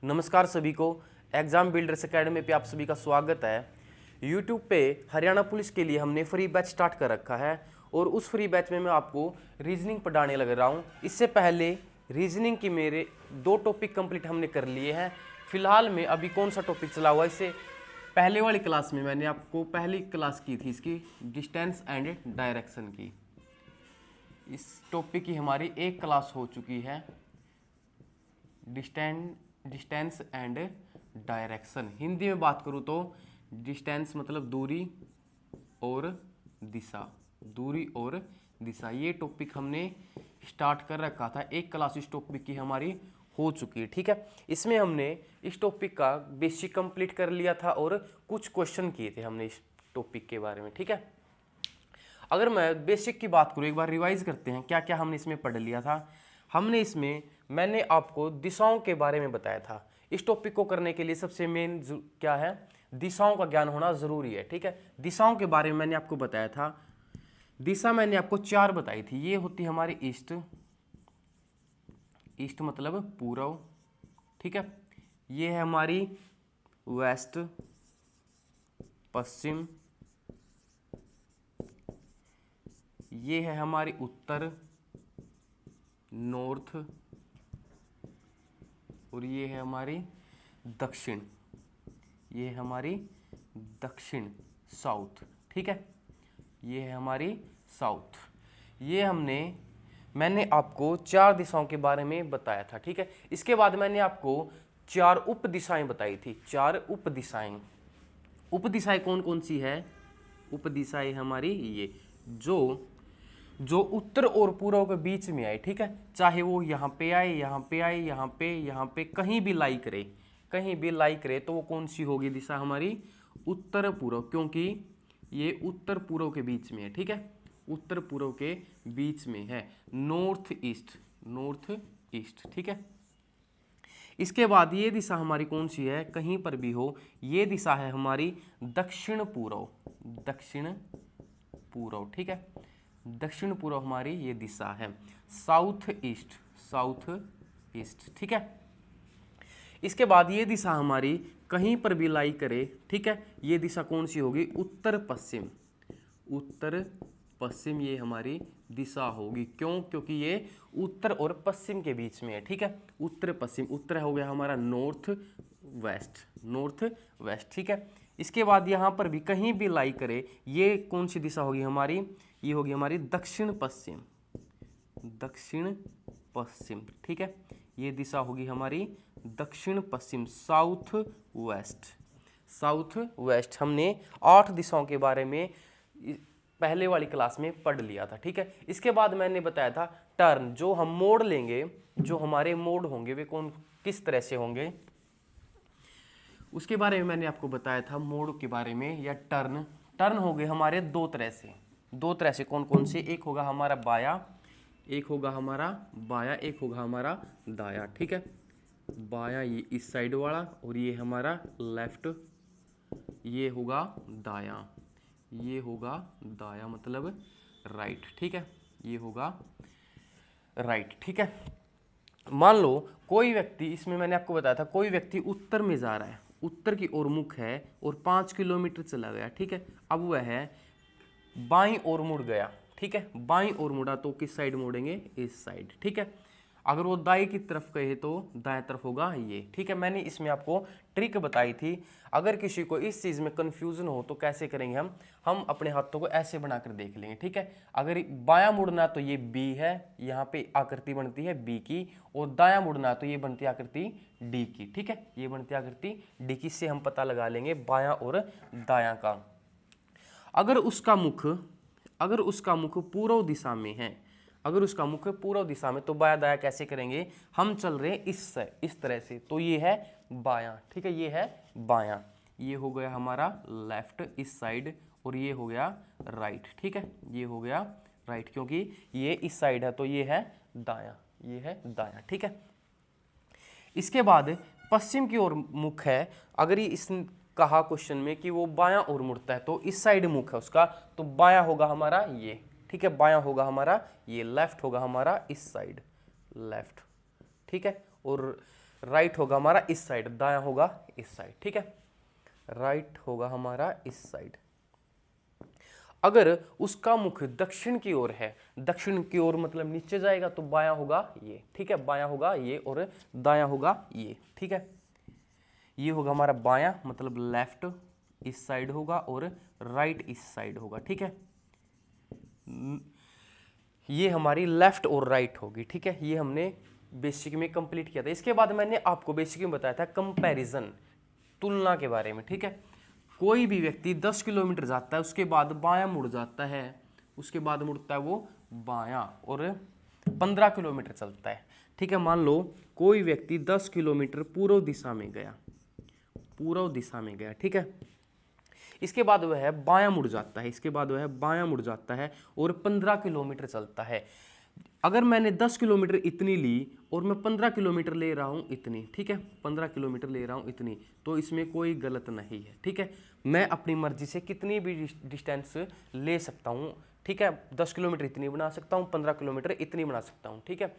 नमस्कार सभी को, एग्जाम बिल्डर्स एकेडमी पे आप सभी का स्वागत है। यूट्यूब पे हरियाणा पुलिस के लिए हमने फ्री बैच स्टार्ट कर रखा है और उस फ्री बैच में मैं आपको रीजनिंग पढ़ाने लग रहा हूँ। इससे पहले रीजनिंग की मेरे 2 टॉपिक कंप्लीट हमने कर लिए हैं। फिलहाल में अभी कौन सा टॉपिक चला हुआ है, इससे पहले वाली क्लास में मैंने आपको पहली क्लास की थी इसकी डिस्टेंस एंड डायरेक्शन की। इस टॉपिक की हमारी एक क्लास हो चुकी है, डिस्टेंस एंड डायरेक्शन। हिंदी में बात करूँ तो डिस्टेंस मतलब दूरी और दिशा, दूरी और दिशा। ये टॉपिक हमने स्टार्ट कर रखा था, एक क्लास इस टॉपिक की हमारी हो चुकी है। ठीक है, इसमें हमने इस टॉपिक का बेसिक कंप्लीट कर लिया था और कुछ क्वेश्चन किए थे हमने इस टॉपिक के बारे में। ठीक है, अगर मैं बेसिक की बात करूँ, एक बार रिवाइज करते हैं क्या क्या हमने इसमें पढ़ लिया था। हमने इसमें मैंने आपको दिशाओं के बारे में बताया था। इस टॉपिक को करने के लिए सबसे मेन क्या है, दिशाओं का ज्ञान होना जरूरी है। ठीक है, दिशाओं के बारे में मैंने आपको बताया था। दिशा मैंने आपको 4 बताई थी। ये होती है हमारी ईस्ट, ईस्ट मतलब पूर्व। ठीक है, ये है हमारी वेस्ट पश्चिम, ये है हमारी उत्तर नॉर्थ, और ये है हमारी दक्षिण, ये है हमारी दक्षिण साउथ। ठीक है, ये है हमारी साउथ। ये मैंने आपको 4 दिशाओं के बारे में बताया था। ठीक है, इसके बाद मैंने आपको 4 उप दिशाएं बताई थी। 4 उप दिशाएं, उप दिशाएं कौन कौन सी है? उप दिशाएं हमारी ये जो उत्तर और पूर्व के बीच में आए। ठीक है, चाहे वो यहाँ पे आए, यहाँ पे आए, यहाँ पे कहीं भी लाई करे, कहीं भी लाई करे, तो वो कौन सी होगी दिशा? हमारी उत्तर पूर्व, क्योंकि ये उत्तर पूर्व के बीच में है। ठीक है, उत्तर पूर्व के बीच में है। North east, north east. ठीक है, इसके बाद ये दिशा हमारी कौन सी है? कहीं पर भी हो, ये दिशा है हमारी दक्षिण पूर्व, दक्षिण पूर्व। ठीक है, दक्षिण पूर्व हमारी ये दिशा है। South east, south east. ठीक है, इसके बाद ये दिशा हमारी कहीं पर भी लाई करे। ठीक है, ये दिशा कौन सी होगी? उत्तर पश्चिम, उत्तर पश्चिम ये हमारी दिशा होगी। क्यों? क्योंकि ये उत्तर और पश्चिम के बीच में है। ठीक है, उत्तर पश्चिम, उत्तर हो गया हमारा नॉर्थ वेस्ट, नॉर्थ वेस्ट। ठीक है, इसके बाद यहाँ पर भी कहीं भी लाई करे, ये कौन सी दिशा होगी हमारी? ये होगी हमारी दक्षिण पश्चिम, दक्षिण पश्चिम। ठीक है, ये दिशा होगी हमारी दक्षिण पश्चिम, साउथ वेस्ट, साउथ वेस्ट। हमने 8 दिशाओं के बारे में पहले वाली क्लास में पढ़ लिया था। ठीक है, इसके बाद मैंने बताया था टर्न, जो हम मोड़ लेंगे, जो हमारे मोड़ होंगे वे किस तरह से होंगे, उसके बारे में मैंने आपको बताया था। मोड़ के बारे में या टर्न, टर्न हो गए हमारे 2 तरह से, 2 तरह से। कौन कौन से? एक होगा हमारा बाया, एक होगा हमारा बाया, एक होगा हमारा दाया। ठीक है, बाया ये इस साइड वाला, और ये हमारा लेफ्ट, ये होगा दाया, ये होगा दाया मतलब राइट। ठीक है, ये होगा राइट। ठीक है, मान लो कोई व्यक्ति, इसमें मैंने आपको बताया था, कोई व्यक्ति उत्तर में जा रहा है, उत्तर की ओर मुख है और 5 किलोमीटर चला गया। ठीक है, अब वह बाईं ओर मुड़ गया। ठीक है, बाईं ओर मुड़ा तो किस साइड मुड़ेंगे? इस साइड। ठीक है, अगर वो दाएं की तरफ कहे तो दाएं तरफ होगा ये। ठीक है, मैंने इसमें आपको ट्रिक बताई थी। अगर किसी को इस चीज़ में कंफ्यूजन हो तो कैसे करेंगे हम अपने हाथों को ऐसे बनाकर देख लेंगे। ठीक है, अगर बायां मुड़ना तो ये बी है, यहाँ पे आकृति बनती है बी की, और दायां मुड़ना तो ये बनती है आकृति डी की। ठीक है, ये बनती है आकृति डी की, से हम पता लगा लेंगे बायां और दायां का। अगर उसका मुख पूर्व दिशा में है, अगर उसका मुख पूर्व दिशा में, तो बाया दाया कैसे करेंगे? हम चल रहे हैं इस तरह से, तो ये है बायां। ठीक है, ये है बायां, ये हो गया हमारा लेफ्ट इस साइड, और ये हो गया राइट। ठीक है, ये हो गया राइट, क्योंकि ये इस साइड है तो ये है दायां, ये है दायां। ठीक है, इसके बाद पश्चिम की ओर मुख है। अगर ये इस कहा क्वेश्चन में कि वो बायां ओर मुड़ता है, तो इस साइड मुख है उसका, तो बायां होगा हमारा ये। ठीक है, बायां होगा हमारा ये, लेफ्ट होगा हमारा इस साइड, लेफ्ट। ठीक है, और राइट होगा हमारा इस साइड, दायां होगा इस साइड, ठीक है, राइट होगा हमारा इस साइड। अगर उसका मुख दक्षिण की ओर है, दक्षिण की ओर मतलब नीचे जाएगा, तो बायां होगा ये, ठीक है, बायां होगा ये और दायां होगा ये, ठीक है। ये होगा हमारा बायां मतलब लेफ्ट इस साइड होगा और राइट इस साइड होगा, ठीक है। ये हमारी लेफ्ट और राइट होगी, ठीक है। ये हमने बेसिक में कंप्लीट किया था। इसके बाद मैंने आपको बेसिक में बताया था कंपैरिजन, तुलना के बारे में, ठीक है। कोई भी व्यक्ति 10 किलोमीटर जाता है, उसके बाद बायां मुड़ जाता है, उसके बाद मुड़ता है वो बायां और 15 किलोमीटर चलता है, ठीक है। मान लो कोई व्यक्ति 10 किलोमीटर पूर्व दिशा में गया, पूर्व दिशा में गया, ठीक है। इसके बाद वह बायां मुड़ जाता है, इसके बाद वह बायां मुड़ जाता है और 15 किलोमीटर चलता है। अगर मैंने 10 किलोमीटर इतनी ली और मैं 15 किलोमीटर ले रहा हूं इतनी, ठीक है, 15 किलोमीटर ले रहा हूं इतनी, तो इसमें कोई गलत नहीं है, ठीक है। मैं अपनी मर्जी से कितनी भी डिस्टेंस ले सकता हूं, ठीक है। 10 किलोमीटर इतनी बना सकता हूं, 15 किलोमीटर इतनी बना सकता हूं, ठीक है।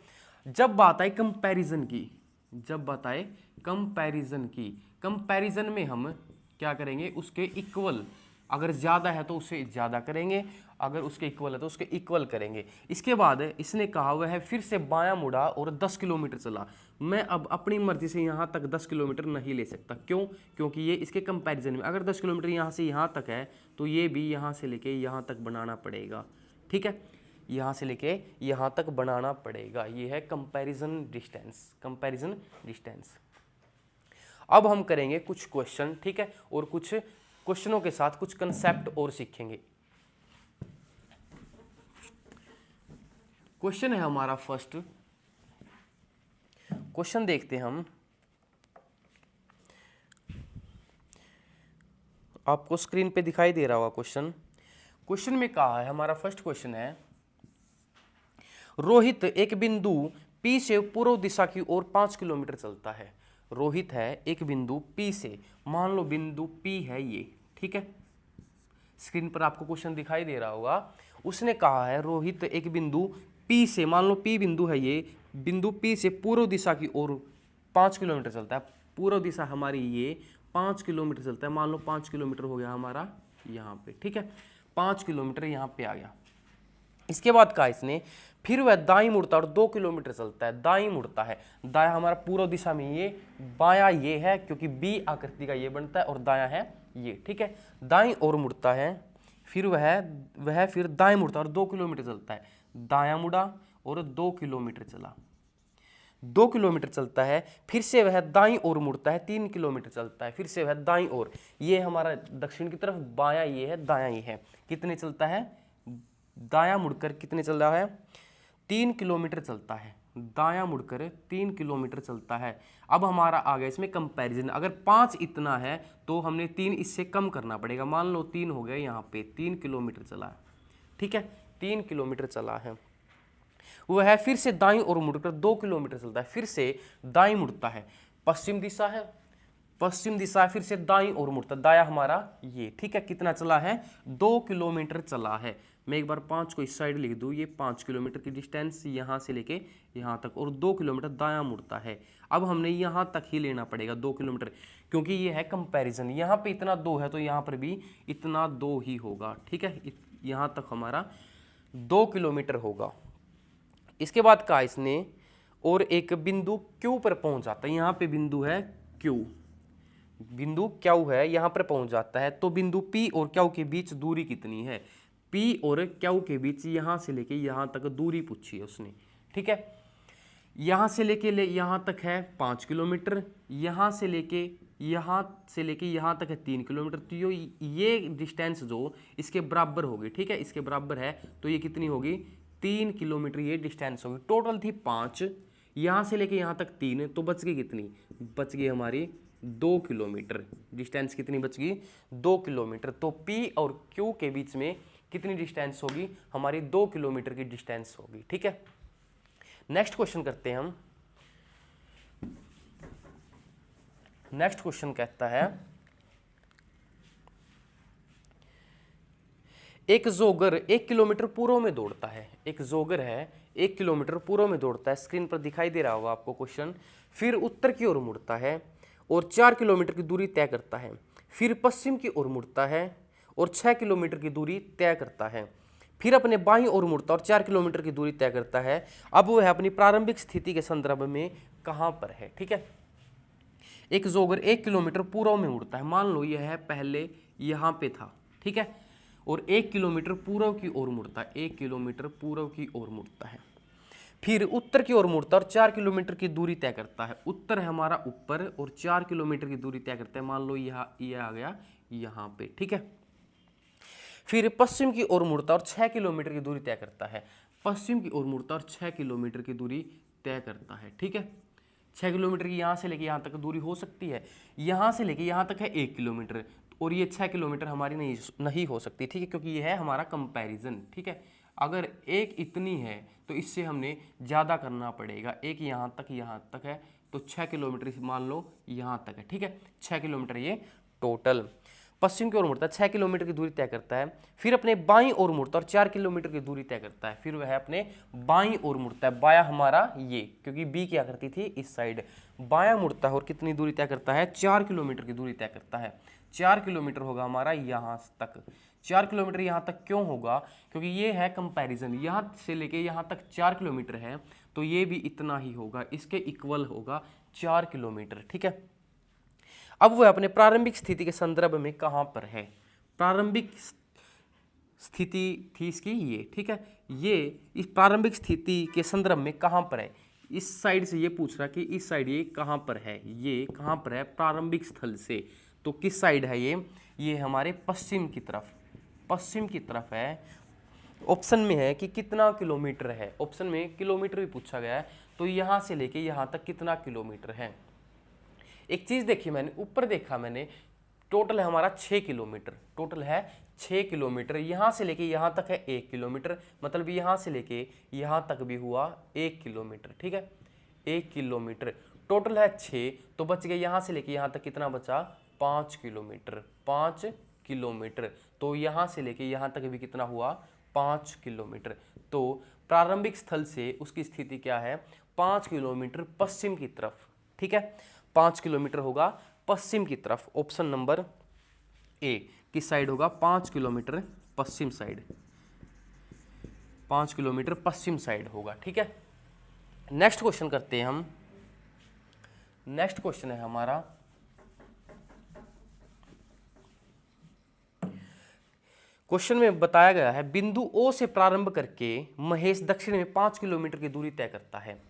जब बात आए कंपैरिजन की, जब बात आए कंपैरिजन की, कंपैरिजन में हम क्या करेंगे, उसके इक्वल, अगर ज़्यादा है तो उससे ज़्यादा करेंगे, अगर उसके इक्वल है तो उसके इक्वल करेंगे। इसके बाद इसने कहा हुआ है फिर से बायां मुड़ा और 10 किलोमीटर चला। मैं अब अपनी मर्जी से यहाँ तक 10 किलोमीटर नहीं ले सकता, क्यों? क्योंकि ये इसके कंपैरिजन में, अगर 10 किलोमीटर यहाँ से यहाँ तक है तो ये भी यहाँ से लेके यहाँ तक बनाना पड़ेगा, ठीक है, यहाँ से लेके यहाँ तक बनाना पड़ेगा। ये है कंपैरिजन डिस्टेंस, कंपैरिजन डिस्टेंस। अब हम करेंगे कुछ क्वेश्चन, ठीक है, और कुछ क्वेश्चनों के साथ कुछ कंसेप्ट और सीखेंगे। क्वेश्चन है हमारा फर्स्ट, क्वेश्चन देखते हैं हम, आपको स्क्रीन पे दिखाई दे रहा होगा क्वेश्चन। क्वेश्चन में कहा है, हमारा फर्स्ट क्वेश्चन है, रोहित एक बिंदु P से पूर्व दिशा की ओर 5 किलोमीटर चलता है। रोहित है एक बिंदु P से, मान लो बिंदु P है ये, ठीक है, स्क्रीन पर आपको क्वेश्चन दिखाई दे रहा होगा। उसने कहा है रोहित एक बिंदु P से, मान लो P बिंदु है ये, बिंदु P से पूर्व दिशा की ओर 5 किलोमीटर चलता है। पूर्व दिशा हमारी ये 5 किलोमीटर चलता है, मान लो 5 किलोमीटर हो गया हमारा यहाँ पे, ठीक है, 5 किलोमीटर यहाँ पे आ गया। इसके बाद कहा इसने फिर वह दाईं मुड़ता है और 2 किलोमीटर चलता है, दाईं मुड़ता है। दायां हमारा पूर्व दिशा में ये, बायां ये है क्योंकि बी आकृति का ये बनता है, और दायां है ये, ठीक है। दाईं ओर मुड़ता है, फिर वह फिर दाएं मुड़ता है और 2 किलोमीटर चलता है। दायां मुड़ा और 2 किलोमीटर चला, 2 किलोमीटर चलता है, फिर से वह दाईं ओर मुड़ता है, 3 किलोमीटर चलता है, फिर से वह दाईं ओर, ये हमारा दक्षिण की तरफ, बायां ये है, दायां ये है, कितने चलता है, दायां मुड़कर कितने चल रहा है, 3 किलोमीटर चलता है, दायां मुड़कर 3 किलोमीटर चलता है। अब हमारा आ गया इसमें कंपैरिजन, अगर 5 इतना है तो हमने 3 इससे कम करना पड़ेगा। मान लो 3 हो गया, यहाँ पे 3 किलोमीटर चला है, ठीक है, 3 किलोमीटर चला है। वह है फिर से दाईं ओर मुड़कर 2 किलोमीटर चलता है, फिर से दाईं मुड़ता है, पश्चिम दिशा है, पश्चिम दिशा फिर से दाईं ओर मुड़ता है, दाया हमारा ये, ठीक है, कितना चला है, 2 किलोमीटर चला है। मैं एक बार 5 को इस साइड लिख दूं, ये 5 किलोमीटर की डिस्टेंस यहाँ से लेके यहाँ तक, और 2 किलोमीटर दायां मुड़ता है। अब हमने यहाँ तक ही लेना पड़ेगा 2 किलोमीटर, क्योंकि ये है कंपैरिजन, यहाँ पे इतना 2 है तो यहाँ पर भी इतना 2 ही होगा, ठीक है, यहाँ तक हमारा 2 किलोमीटर होगा। इसके बाद कहा इसने और एक बिंदु क्यू पर पहुंच जाता है, यहाँ पे बिंदु है क्यू, बिंदु क्यू है, यहाँ पर पहुंच जाता है, तो बिंदु पी और क्यू के बीच दूरी कितनी है, पी और क्यू के बीच यहाँ से लेके यहाँ तक दूरी पूछी है उसने, ठीक है। यहाँ से लेके यहाँ तक है 5 किलोमीटर, यहाँ से लेके यहाँ तक है 3 किलोमीटर, तो ये डिस्टेंस जो इसके बराबर होगी, ठीक है, इसके बराबर है, तो ये कितनी होगी, 3 किलोमीटर ये डिस्टेंस होगी। टोटल थी 5, यहाँ से लेके यहाँ तक 3, तो बच गई कितनी, बच गई हमारी 2 किलोमीटर। डिस्टेंस कितनी बच गई, 2 किलोमीटर। तो P और Q के बीच में कितनी डिस्टेंस होगी, हमारी 2 किलोमीटर की डिस्टेंस होगी, ठीक है। नेक्स्ट क्वेश्चन करते हैं हम। नेक्स्ट क्वेश्चन कहता है एक जोगर 1 किलोमीटर पूर्व में दौड़ता है। एक जोगर है 1 किलोमीटर पूर्व में दौड़ता है, स्क्रीन पर दिखाई दे रहा होगा आपको क्वेश्चन। फिर उत्तर की ओर मुड़ता है और 4 किलोमीटर की दूरी तय करता है। फिर पश्चिम की ओर मुड़ता है और 6 किलोमीटर की दूरी तय करता है। फिर अपने बाईं ओर मुड़ता और 4 किलोमीटर की दूरी तय करता है। अब वह अपनी प्रारंभिक स्थिति के संदर्भ में कहां पर है? ठीक है, एक जोगर 1 किलोमीटर पूर्व में मुड़ता है। मान लो यह पहले यहां पे था, ठीक है, और 1 किलोमीटर पूर्व की ओर मुड़ता है। 1 किलोमीटर पूर्व की ओर मुड़ता है। फिर उत्तर की ओर मुड़ता है और 4 किलोमीटर की दूरी तय करता है। उत्तर है हमारा ऊपर और 4 किलोमीटर की दूरी तय करता है। मान लो ये आ गया यहां पे, ठीक है। फिर पश्चिम की ओर मुड़ता और 6 किलोमीटर की दूरी तय करता है। पश्चिम की ओर मुड़ता और 6 किलोमीटर की दूरी तय करता है, ठीक है। 6 किलोमीटर की यहाँ से लेके यहाँ तक दूरी हो सकती है। यहाँ से लेके यहाँ तक है 1 किलोमीटर, और ये 6 किलोमीटर हमारी नहीं हो सकती, ठीक है, क्योंकि ये है हमारा कंपैरिजन, ठीक है। अगर एक इतनी है तो इससे हमने ज़्यादा करना पड़ेगा। एक यहाँ तक है तो 6 किलोमीटर मान लो यहाँ तक है, ठीक है। 6 किलोमीटर ये टोटल। पश्चिम की ओर मुड़ता है, 6 किलोमीटर की दूरी तय करता है। फिर अपने बाईं ओर मुड़ता है और 4 किलोमीटर की दूरी तय करता है। फिर वह अपने बाईं ओर मुड़ता है। बाया हमारा ये, क्योंकि बी क्या करती थी इस साइड, बायां मुड़ता है और कितनी दूरी तय करता है? 4 किलोमीटर की दूरी तय करता है। 4 किलोमीटर होगा हमारा यहाँ तक। 4 किलोमीटर यहाँ तक क्यों होगा? क्योंकि ये है कंपैरिजन, यहाँ से लेके यहाँ तक 4 किलोमीटर है, तो ये भी इतना ही होगा, इसके इक्वल होगा 4 किलोमीटर, ठीक है। अब वह अपने प्रारंभिक स्थिति के संदर्भ में कहां पर है? प्रारंभिक स्थिति थी इसकी ये, ठीक है। ये इस प्रारंभिक स्थिति के संदर्भ में कहां पर है? इस साइड से ये पूछ रहा कि इस साइड ये कहां पर है, ये कहां पर है प्रारंभिक स्थल से, तो किस साइड है ये हमारे पश्चिम की तरफ, पश्चिम की तरफ है। ऑप्शन में है कि कितना किलोमीटर है, ऑप्शन में किलोमीटर भी पूछा गया है, तो यहां से लेके यहां तक कितना किलोमीटर है। एक चीज देखी मैंने, ऊपर देखा मैंने, टोटल है हमारा 6 किलोमीटर, टोटल है 6 किलोमीटर। यहां से लेके यहां तक है 1 किलोमीटर, मतलब यहां से लेके यहां तक भी हुआ 1 किलोमीटर, ठीक है। 1 किलोमीटर टोटल है 6, तो बच गया यहां से लेके यहां तक कितना बचा? 5 किलोमीटर, 5 किलोमीटर। तो यहां से लेके यहां तक भी कितना हुआ? 5 किलोमीटर। तो प्रारंभिक स्थल से उसकी स्थिति क्या है? 5 किलोमीटर पश्चिम की तरफ, ठीक है। 5 किलोमीटर होगा पश्चिम की तरफ। ऑप्शन नंबर ए किस साइड होगा? 5 किलोमीटर पश्चिम साइड, 5 किलोमीटर पश्चिम साइड होगा, ठीक है। नेक्स्ट क्वेश्चन करते हैं हम। नेक्स्ट क्वेश्चन है हमारा, क्वेश्चन में बताया गया है बिंदु ओ से प्रारंभ करके महेश दक्षिण में 5 किलोमीटर की दूरी तय करता है।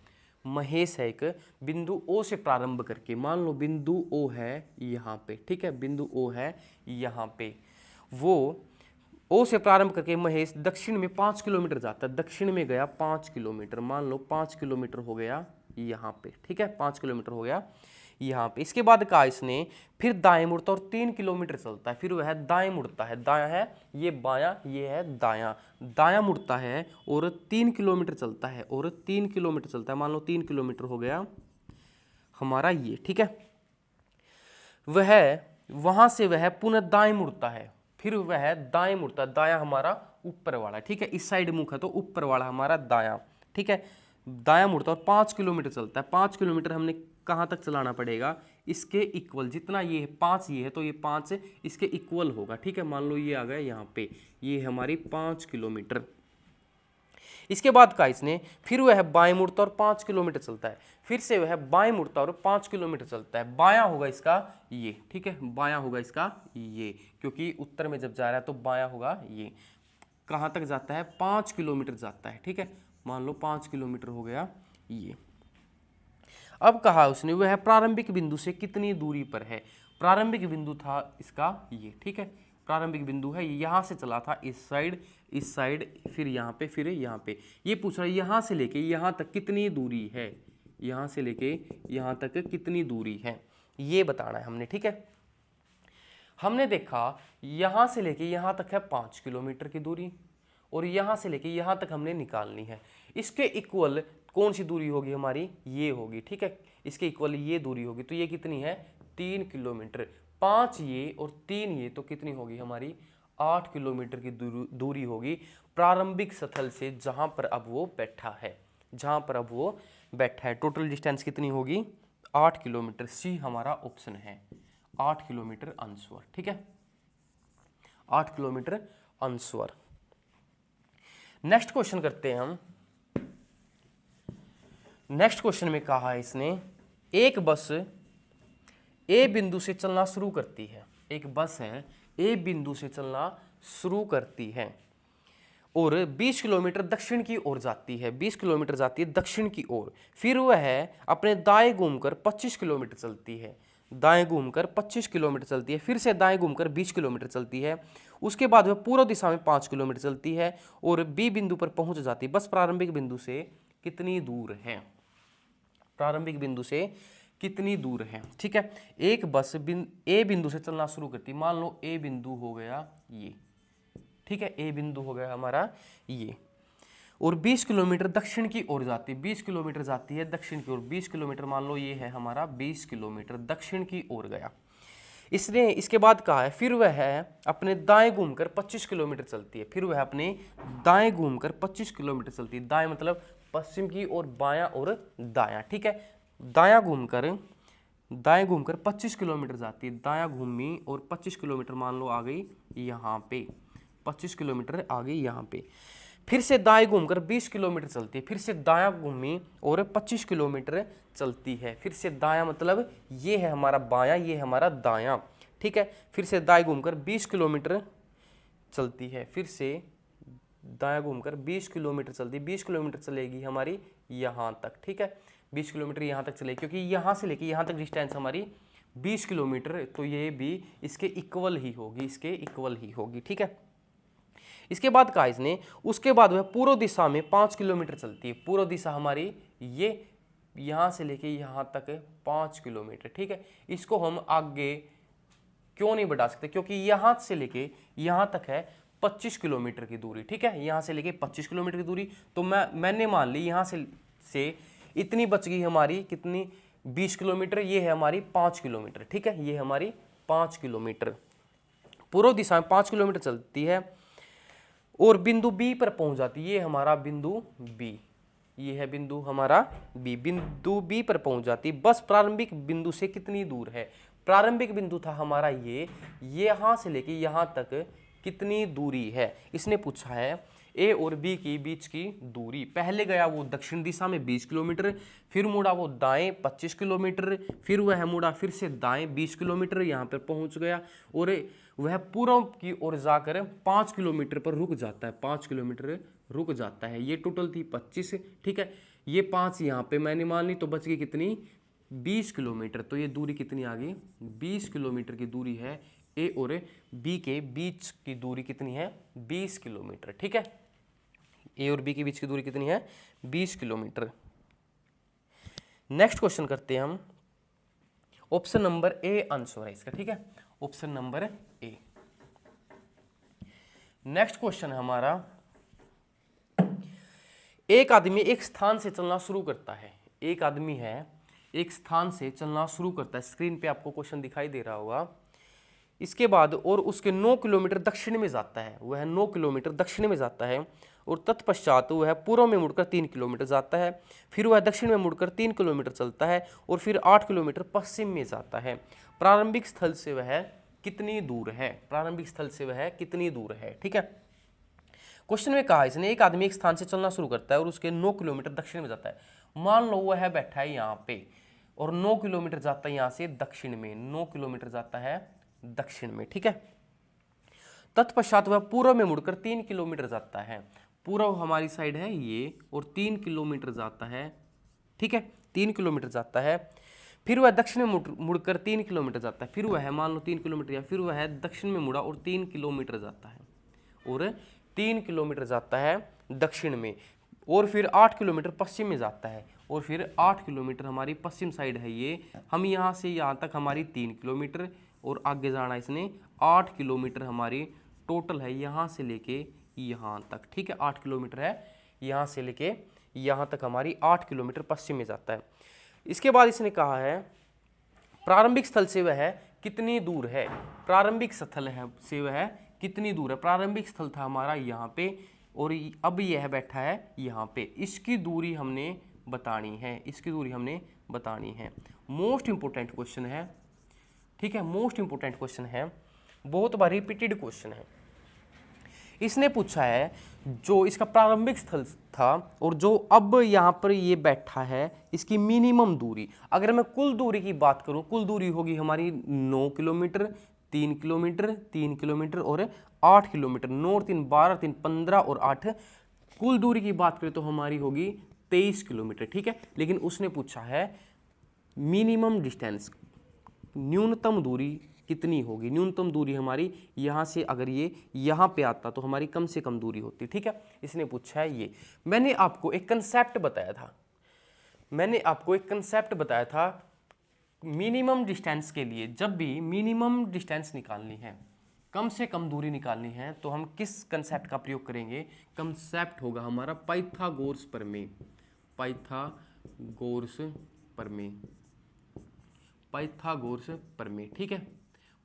महेश है एक, बिंदु ओ से प्रारंभ करके, मान लो बिंदु ओ है यहाँ पे, ठीक है, बिंदु ओ है यहाँ पे, वो ओ से प्रारंभ करके महेश दक्षिण में 5 किलोमीटर जाता है। दक्षिण में गया 5 किलोमीटर, मान लो 5 किलोमीटर हो गया यहाँ पे, ठीक है, 5 किलोमीटर हो गया यहाँ पे। इसके बाद कहा इसने फिर दाएं मुड़ता और 3 किलोमीटर चलता है। फिर वह दाएं मुड़ता है, दायां है ये बायां, ये है दायां, दायां मुड़ता है और 3 किलोमीटर चलता है, और 3 किलोमीटर चलता है, मान लो 3 किलोमीटर हो गया हमारा ये, ठीक है। वह वहां से वह पुनः दाएं मुड़ता है। फिर वह दाएं मुड़ता है, दायां हमारा ऊपर वाला, ठीक है, इस साइड मुख है तो ऊपर वाला हमारा दायां, ठीक है। दायां मुड़ता और 5 किलोमीटर चलता है। 5 किलोमीटर हमने कहाँ तक चलाना पड़ेगा? इसके इक्वल, जितना ये है 5 ये है तो ये 5 इसके इक्वल होगा, ठीक है। मान लो ये आ गया यहाँ पे, ये हमारी 5 किलोमीटर। इसके बाद का इसने फिर वह बाएं मुड़ता और 5 किलोमीटर चलता है। फिर से वह बाएं मुड़ता और 5 किलोमीटर चलता है। बायां होगा इसका ये, ठीक है, बायां होगा इसका ये, क्योंकि उत्तर में जब जा रहा है तो बायां होगा ये। कहाँ तक जाता है? 5 किलोमीटर जाता है, ठीक है, मान लो 5 किलोमीटर हो गया ये। अब कहा उसने वह प्रारंभिक बिंदु से कितनी दूरी पर है। प्रारंभिक बिंदु था इसका ये, ठीक है, प्रारंभिक बिंदु है, यहाँ से चला था इस साइड, फिर यहाँ पे, फिर यहाँ पे। ये पूछ रहा है यहाँ से लेके यहाँ तक कितनी दूरी है, यहाँ से लेके यहाँ तक कितनी दूरी है, ये बताना है हमने, ठीक है। हमने देखा यहाँ से लेके यहाँ तक है 5 किलोमीटर की दूरी, और यहाँ से लेके यहाँ तक हमने निकालनी है। इसके इक्वल कौन सी दूरी होगी हमारी? ये होगी, ठीक है, इसके इक्वल ये दूरी होगी, तो ये कितनी है? 3 किलोमीटर। 5 ये और 3 ये, तो कितनी होगी हमारी? 8 किलोमीटर की दूरी होगी प्रारंभिक स्थल से, जहां पर अब वो बैठा है, जहां पर अब वो बैठा है। टोटल डिस्टेंस कितनी होगी? 8 किलोमीटर। सी हमारा ऑप्शन है, 8 किलोमीटर आंसर। ठीक है, 8 किलोमीटर आंसर। नेक्स्ट क्वेश्चन करते हैं हम। नेक्स्ट क्वेश्चन में कहा है इसने, एक बस ए बिंदु से चलना शुरू करती है। एक बस है, ए बिंदु से चलना शुरू करती है और 20 किलोमीटर दक्षिण की ओर जाती है, 20 किलोमीटर जाती है दक्षिण की ओर। फिर वह अपने दाएं घूमकर 25 किलोमीटर चलती है, दाएं घूमकर 25 किलोमीटर चलती है। फिर से दाएं घूमकर 20 किलोमीटर चलती है। उसके बाद वह पूर्व दिशा में 5 किलोमीटर चलती है और बी बिंदु पर पहुंच जाती है। बस प्रारंभिक बिंदु से कितनी दूर है? प्रारंभिक बिंदु से कितनी दूर है? ठीक है, एक बस ए बिंदु से चलना शुरू करती है। मान लो ए बिंदु हो गया ये, ठीक है, ए बिंदु हो गया हमारा ये, और 20 किलोमीटर दक्षिण की ओर जाती है, 20 किलोमीटर जाती है दक्षिण की ओर। 20 किलोमीटर मान लो ये है हमारा 20 किलोमीटर दक्षिण की ओर गया। इसने इसके बाद कहा है फिर वह अपने दाएं घूमकर 25 किलोमीटर चलती है। फिर वह अपने दाएं घूमकर 25 किलोमीटर चलती है। दाएं मतलब पश्चिम की ओर, बायां और दायां। ठीक है, दायां घूमकर 25 किलोमीटर जाती है। दायां घूमी और 25 किलोमीटर मान लो आ गई यहाँ पे, 25 किलोमीटर आ गई यहाँ पे। फिर से दाएं घूमकर 20 किलोमीटर चलती है। फिर से दायां घूमी और 25 किलोमीटर चलती है। फिर से दायां मतलब ये है हमारा बायां, ये है हमारा दायां। ठीक है, फिर से दाएं घूमकर 20 किलोमीटर चलती है। फिर से दायां घूमकर 20 किलोमीटर चलती है। 20 किलोमीटर चलेगी हमारी यहाँ तक। ठीक है, 20 किलोमीटर यहाँ तक चलेगी, क्योंकि यहाँ से लेके यहाँ तक डिस्टेंस हमारी 20 किलोमीटर, तो ये भी इसके इक्वल ही होगी, इसके इक्वल ही होगी। ठीक है, इसके बाद कहा इसने, उसके बाद वह पूर्व दिशा में 5 किलोमीटर चलती है। पूर्व दिशा हमारी ये यहाँ से लेके यहाँ तक 5 किलोमीटर। ठीक है, इसको हम आगे क्यों नहीं बढ़ा सकते? क्योंकि यहाँ से लेके यहाँ तक है 25 किलोमीटर की दूरी। ठीक है, यहाँ से लेके 25 किलोमीटर की दूरी, तो मैंने मान ली यहाँ से इतनी बच गई हमारी कितनी? 20 किलोमीटर। ये है हमारी 5 किलोमीटर। ठीक है, ये हमारी 5 किलोमीटर पूर्व दिशा में 5 किलोमीटर चलती है और बिंदु बी पर पहुंच जाती है। ये हमारा बिंदु बी, ये है बिंदु हमारा बी। बिंदु बी पर पहुंच जाती। बस प्रारंभिक बिंदु से कितनी दूर है? प्रारंभिक बिंदु था हमारा ये यहां से लेके यहां तक कितनी दूरी है? इसने पूछा है ए और बी की बीच की दूरी। पहले गया वो दक्षिण दिशा में 20 किलोमीटर, फिर मुड़ा वो दाएं 25 किलोमीटर, फिर वह मुड़ा फिर से दाएं 20 किलोमीटर, यहाँ पर पहुंच गया और वह पूर्व की ओर जाकर 5 किलोमीटर पर रुक जाता है। 5 किलोमीटर रुक जाता है। ये टोटल थी 25। ठीक है, ये 5 यहाँ पे मैंने मान ली, तो बच गई कितनी? 20 किलोमीटर। तो ये दूरी कितनी आ गई? 20 किलोमीटर की दूरी है। ए और बी के बीच की दूरी कितनी है? 20 किलोमीटर। ठीक है, ए और बी के बीच की दूरी कितनी है? 20 किलोमीटर। नेक्स्ट क्वेश्चन करते हैं हम। ऑप्शन नंबर ए आंसर है इसका। ठीक है, option number A. Next question है हमारा, एक आदमी एक स्थान से चलना शुरू करता है। एक आदमी है, एक स्थान से चलना शुरू करता है। स्क्रीन पे आपको क्वेश्चन दिखाई दे रहा होगा। इसके बाद और उसके 9 किलोमीटर दक्षिण में जाता है। वह 9 किलोमीटर दक्षिण में जाता है और तत्पश्चात वह पूर्व में मुड़कर 3 किलोमीटर जाता है। फिर वह दक्षिण में मुड़कर 3 किलोमीटर चलता है और फिर 8 किलोमीटर पश्चिम में जाता है। प्रारंभिक स्थल से वह कितनी दूर है? प्रारंभिक स्थल से वह कितनी दूर है? ठीक है, क्वेश्चन में कहा इसने, एक आदमी एक स्थान से चलना शुरू करता है और उसके 9 किलोमीटर दक्षिण में जाता है। मान लो वह बैठा है यहाँ पे और 9 किलोमीटर जाता है यहाँ से दक्षिण में, 9 किलोमीटर जाता है दक्षिण में। ठीक है, तत्पश्चात वह पूर्व में मुड़कर 3 किलोमीटर जाता है। पूर्व हमारी साइड है ये और 3 किलोमीटर जाता है। ठीक है, 3 किलोमीटर जाता है। फिर वह दक्षिण में मुड़कर 3 किलोमीटर जाता है। फिर वह मान लो 3 किलोमीटर, या फिर वह दक्षिण में मुड़ा और 3 किलोमीटर जाता है और 3 किलोमीटर जाता है दक्षिण में और फिर 8 किलोमीटर पश्चिम में जाता है और फिर 8 किलोमीटर हमारी पश्चिम साइड है ये। हम यहाँ से यहाँ तक हमारी 3 किलोमीटर और आगे जाना इसने 8 किलोमीटर हमारी टोटल है, यहाँ से लेके यहाँ तक। ठीक है, 8 किलोमीटर है यहाँ से लेके यहाँ तक हमारी 8 किलोमीटर पश्चिम में जाता है। इसके बाद इसने कहा है प्रारंभिक स्थल से वह कितनी दूर है? प्रारंभिक स्थल है से वह कितनी दूर है। प्रारंभिक स्थल था हमारा यहाँ पे और अब यह बैठा है यहाँ पे, इसकी दूरी हमने बतानी है, इसकी दूरी हमने बतानी है। मोस्ट इंपोर्टेंट क्वेश्चन है, ठीक है, मोस्ट इंपोर्टेंट क्वेश्चन है, बहुत बार रिपीटेड क्वेश्चन है। इसने पूछा है जो इसका प्रारंभिक स्थल था और जो अब यहाँ पर ये बैठा है, इसकी मिनिमम दूरी। अगर मैं कुल दूरी की बात करूँ, कुल दूरी होगी हमारी 9 किलोमीटर, 3 किलोमीटर, 3 किलोमीटर और 8 किलोमीटर। 9 और 3 12, 3 15 और 8, कुल दूरी की बात करें तो हमारी होगी 23 किलोमीटर, ठीक है। लेकिन उसने पूछा है मिनिमम डिस्टेंस, न्यूनतम दूरी कितनी होगी। न्यूनतम दूरी हमारी यहाँ से अगर ये यहाँ पे आता तो हमारी कम से कम दूरी होती, ठीक है। इसने पूछा है ये। मैंने आपको एक कंसेप्ट बताया था, मैंने आपको एक कंसेप्ट बताया था मिनिमम डिस्टेंस के लिए। जब भी मिनिमम डिस्टेंस निकालनी है, कम से कम दूरी निकालनी है, तो हम किस कंसेप्ट का प्रयोग करेंगे। कंसेप्ट होगा हमारा पाइथागोरस प्रमेय, पाइथागोरस प्रमेय, पाइथागोरस प्रमेय, ठीक है।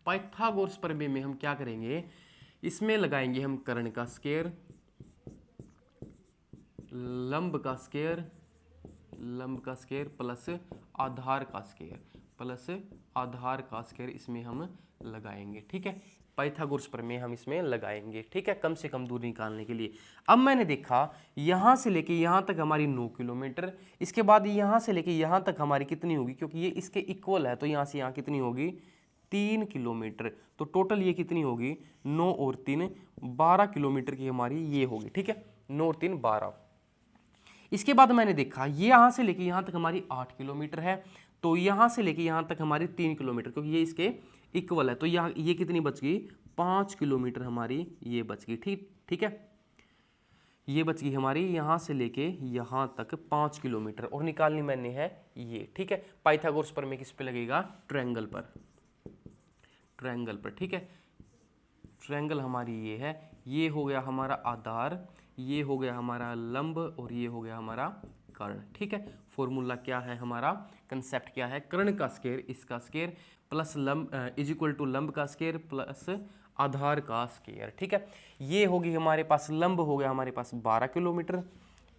पाइथागोरस प्रमेय में हम क्या करेंगे, इसमें लगाएंगे हम कर्ण का स्क्वायर, लंब का स्क्वायर, लंब का स्क्वायर प्लस आधार का स्क्वायर, प्लस आधार का स्क्वायर इसमें हम लगाएंगे, ठीक है। पाइथागोरस प्रमेय हम इसमें लगाएंगे, ठीक है, कम से कम दूरी निकालने के लिए। अब मैंने देखा यहाँ से लेके यहाँ तक हमारी 9 किलोमीटर, इसके बाद यहाँ से लेके यहाँ तक हमारी कितनी होगी, क्योंकि ये इसके इक्वल है तो यहाँ से यहाँ कितनी होगी 3 किलोमीटर। तो टोटल ये कितनी होगी 9 और 3 12 किलोमीटर की हमारी ये होगी, ठीक है, 9 और 3 12। इसके बाद मैंने देखा ये यहाँ से लेके यहाँ तक हमारी 8 किलोमीटर है, तो यहाँ से लेके यहाँ तक हमारी 3 किलोमीटर, क्योंकि ये इसके इक्वल है। तो यहाँ ये कितनी बच गई 5 किलोमीटर हमारी ये बच गई, ठीक है। ये बच गई हमारी यहाँ से लेके यहाँ तक 5 किलोमीटर और निकालनी मैंने है ये, ठीक है। पाइथागोरस प्रमेय किस पे लगेगा, ट्रायंगल पर, ट्रायंगल पर, ठीक है। ट्रायंगल हमारी ये है, ये हो गया हमारा आधार, ये हो गया हमारा लंब और ये हो गया हमारा कर्ण, ठीक है। फॉर्मूला क्या है हमारा, कंसेप्ट क्या है, कर्ण का स्क्वायर इसका स्क्वायर प्लस लंब इज इक्वल टू लंब का स्क्वायर प्लस आधार का स्क्वायर, ठीक है। ये होगी हमारे पास, लंब हो गया हमारे पास 12 किलोमीटर,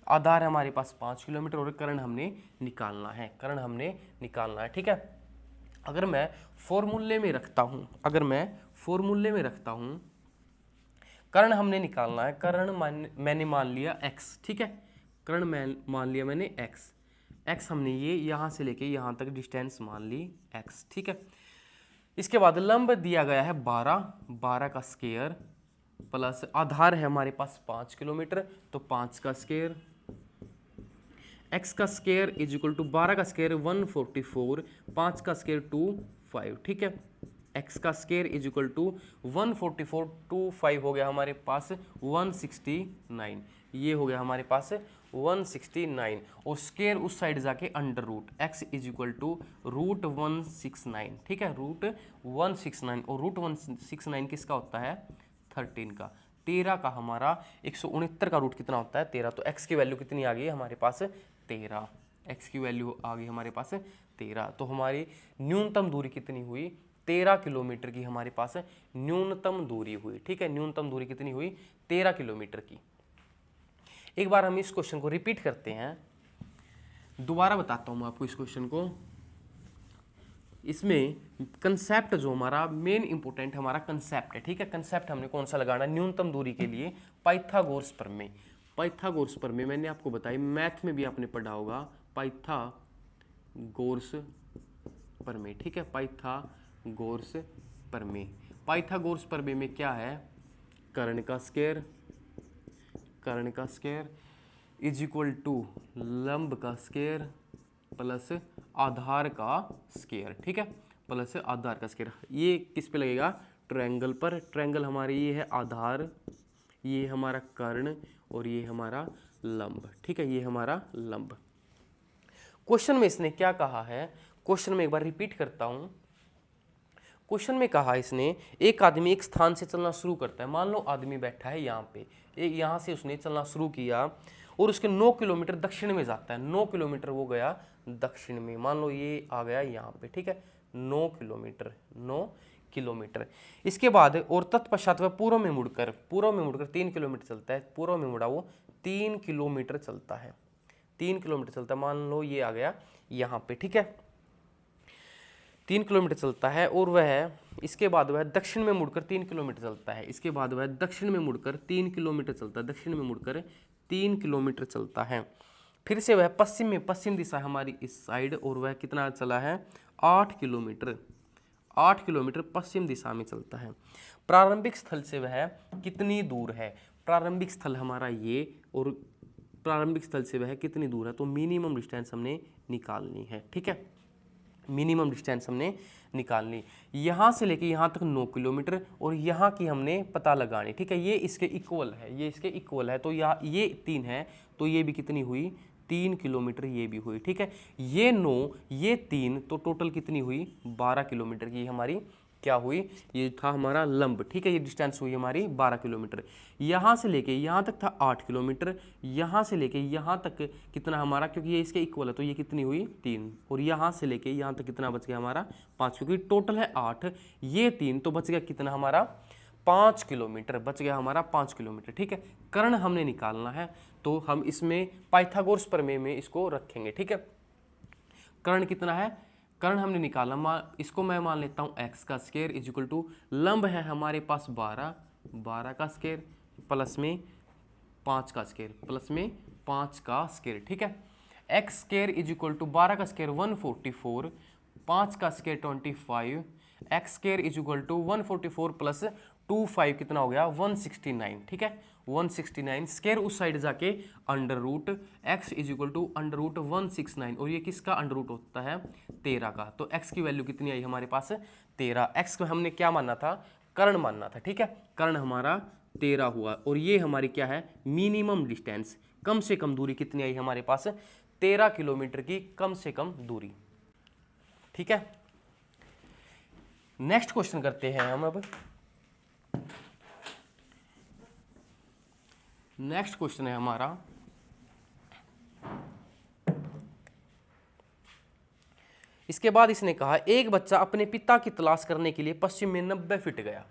आधार हमारे पास 5 किलोमीटर और कर्ण हमने निकालना है, कर्ण हमने निकालना है, ठीक है। अगर मैं फॉर्मूले में रखता हूँ, अगर मैं फॉर्मूले में रखता हूँ, कर्ण हमने निकालना है, कर्ण मैंने मान लिया x, ठीक है, कर्ण मान लिया मैंने x हमने ये यहाँ से लेके यहाँ तक डिस्टेंस मान ली x, ठीक है। इसके बाद लंब दिया गया है 12 का स्क्वायर प्लस आधार है हमारे पास 5 किलोमीटर, तो 5 का स्क्वायर, x का स्क्वायर इज इक्वल टू 12 का स्क्वायर 144, 5 का स्क्वायर 25, ठीक है। x का स्क्वायर इज इक्वल टू 144, 25 हो गया हमारे पास 169, ये हो गया हमारे पास 169 और स्क्वायर उस साइड जाके under root, x is equal to root 169, ठीक है, रूट 169 और रूट 169 किसका होता है 13 का, 13 का हमारा 169 का रूट कितना होता है 13, तो x की वैल्यू कितनी आ गई हमारे पास 13, x की वैल्यू आ गई हमारे पास 13। तो हमारी न्यूनतम दूरी कितनी हुई 13 किलोमीटर की हमारे पास न्यूनतम दूरी हुई, ठीक है। न्यूनतम दूरी कितनी हुई 13 किलोमीटर की। एक बार हम इस क्वेश्चन को रिपीट करते हैं, दोबारा बताता हूं मैं आपको इस क्वेश्चन को। इसमें कंसेप्ट जो हमारा मेन इंपोर्टेंट हमारा कंसेप्ट है, ठीक है। कंसेप्ट हमने कौन सा लगाना, न्यूनतम दूरी के लिए पाइथागोरस प्रमेय, पाइथागोरस प्रमेय मैंने आपको बताई, मैथ में भी आपने पढ़ा होगा पाइथागोरस प्रमेय, ठीक है, पाइथागोरस प्रमेय। पाइथागोरस प्रमेय में क्या है, कर्ण का स्क्वायर, कर्ण का स्क्वायर इज इक्वल टू लंब का स्क्वायर प्लस आधार का स्क्वायर, ठीक है, प्लस आधार का स्क्वायर। ये किस पे लगेगा ट्रायंगल पर, ट्रायंगल हमारे ये है आधार, ये हमारा कर्ण और ये हमारा लंब, ठीक है, ये हमारा लंब। क्वेश्चन में इसने क्या कहा है, क्वेश्चन में एक बार रिपीट करता हूं। क्वेश्चन में कहा इसने एक आदमी एक स्थान से चलना शुरू करता है, मान लो आदमी बैठा है यहाँ पे, यहाँ से उसने चलना शुरू किया और उसके 9 किलोमीटर दक्षिण में जाता है, 9 किलोमीटर वो गया दक्षिण में, मान लो ये आ गया यहाँ पे, ठीक है, 9 किलोमीटर, 9 किलोमीटर। इसके बाद और तत्पश्चात वह पूर्व में मुड़कर 3 किलोमीटर चलता है। पूर्व में मुड़ा वो 3 किलोमीटर चलता है, 3 किलोमीटर चलता है। मान लो ये आ गया यहाँ पे, ठीक है, 3 किलोमीटर चलता है। और वह इसके बाद वह दक्षिण में मुड़कर 3 किलोमीटर चलता है। इसके बाद वह दक्षिण में मुड़कर 3 किलोमीटर चलता है, दक्षिण में मुड़कर 3 किलोमीटर चलता है। फिर से वह पश्चिम में, पश्चिम दिशा हमारी इस साइड, और वह कितना चला है 8 किलोमीटर, 8 किलोमीटर पश्चिम दिशा में चलता है। प्रारंभिक स्थल से वह कितनी दूर है, प्रारंभिक स्थल हमारा ये, और प्रारंभिक स्थल से वह कितनी दूर है, तो मिनिमम डिस्टेंस हमने निकालनी है, ठीक है, मिनिमम डिस्टेंस हमने निकालनी। यहाँ से लेके यहाँ तक 9 किलोमीटर, और यहाँ की हमने पता लगानी, ठीक है, ये इसके इक्वल है, ये इसके इक्वल है, तो ये 3 है, तो ये भी कितनी हुई 3 किलोमीटर, ये भी हुई, ठीक है। ये 9, ये 3, तो टोटल कितनी हुई 12 किलोमीटर की हमारी क्या हुई, ये था हमारा लंब, ठीक है, ये डिस्टेंस हुई हमारी 12 किलोमीटर। यहाँ से लेके यहाँ तक था 8 किलोमीटर, यहाँ से लेके यहाँ तक कितना हमारा, क्योंकि ये इसके इक्वल है, तो ये कितनी हुई 3, और यहाँ से लेके यहाँ तक कितना बच गया हमारा 5, क्योंकि टोटल है 8, ये 3, तो बच गया कितना हमारा 5 किलोमीटर, बच गया हमारा 5 किलोमीटर, ठीक है। कर्ण हमने निकालना है, तो हम इसमें पाइथागोरस प्रमेय में इसको रखेंगे, ठीक है। कर्ण कितना है, कर्ण हमने निकाला, इसको मैं मान लेता हूँ x का स्क्वायर इज इक्वल टू, लंब है हमारे पास 12 का स्क्वायर प्लस में 5 का स्क्वायर, प्लस में 5 का स्क्वायर, ठीक है। x square is equal to 12 का स्क्वायर 144, 5 का square 25, x square is equal to 144 plus 25 कितना हो गया 169, ठीक है, 169। स्क्वायर उस साइड जाके under root x is equal to under root 169, और ये किसका अंडर रूट होता है 13 का, तो x की वैल्यू कितनी आई हमारे पास 13। x को हमने क्या मानना था, कर्ण मानना था, ठीक है, कर्ण हमारा 13 हुआ, और ये हमारी क्या है मिनिमम डिस्टेंस, कम से कम दूरी कितनी आई हमारे पास 13 किलोमीटर की कम से कम दूरी, ठीक है। नेक्स्ट क्वेश्चन करते हैं हम अब। नेक्स्ट क्वेश्चन है हमारा, इसके बाद इसने कहा एक बच्चा अपने पिता की तलाश करने के लिए पश्चिम में 90 फीट गया।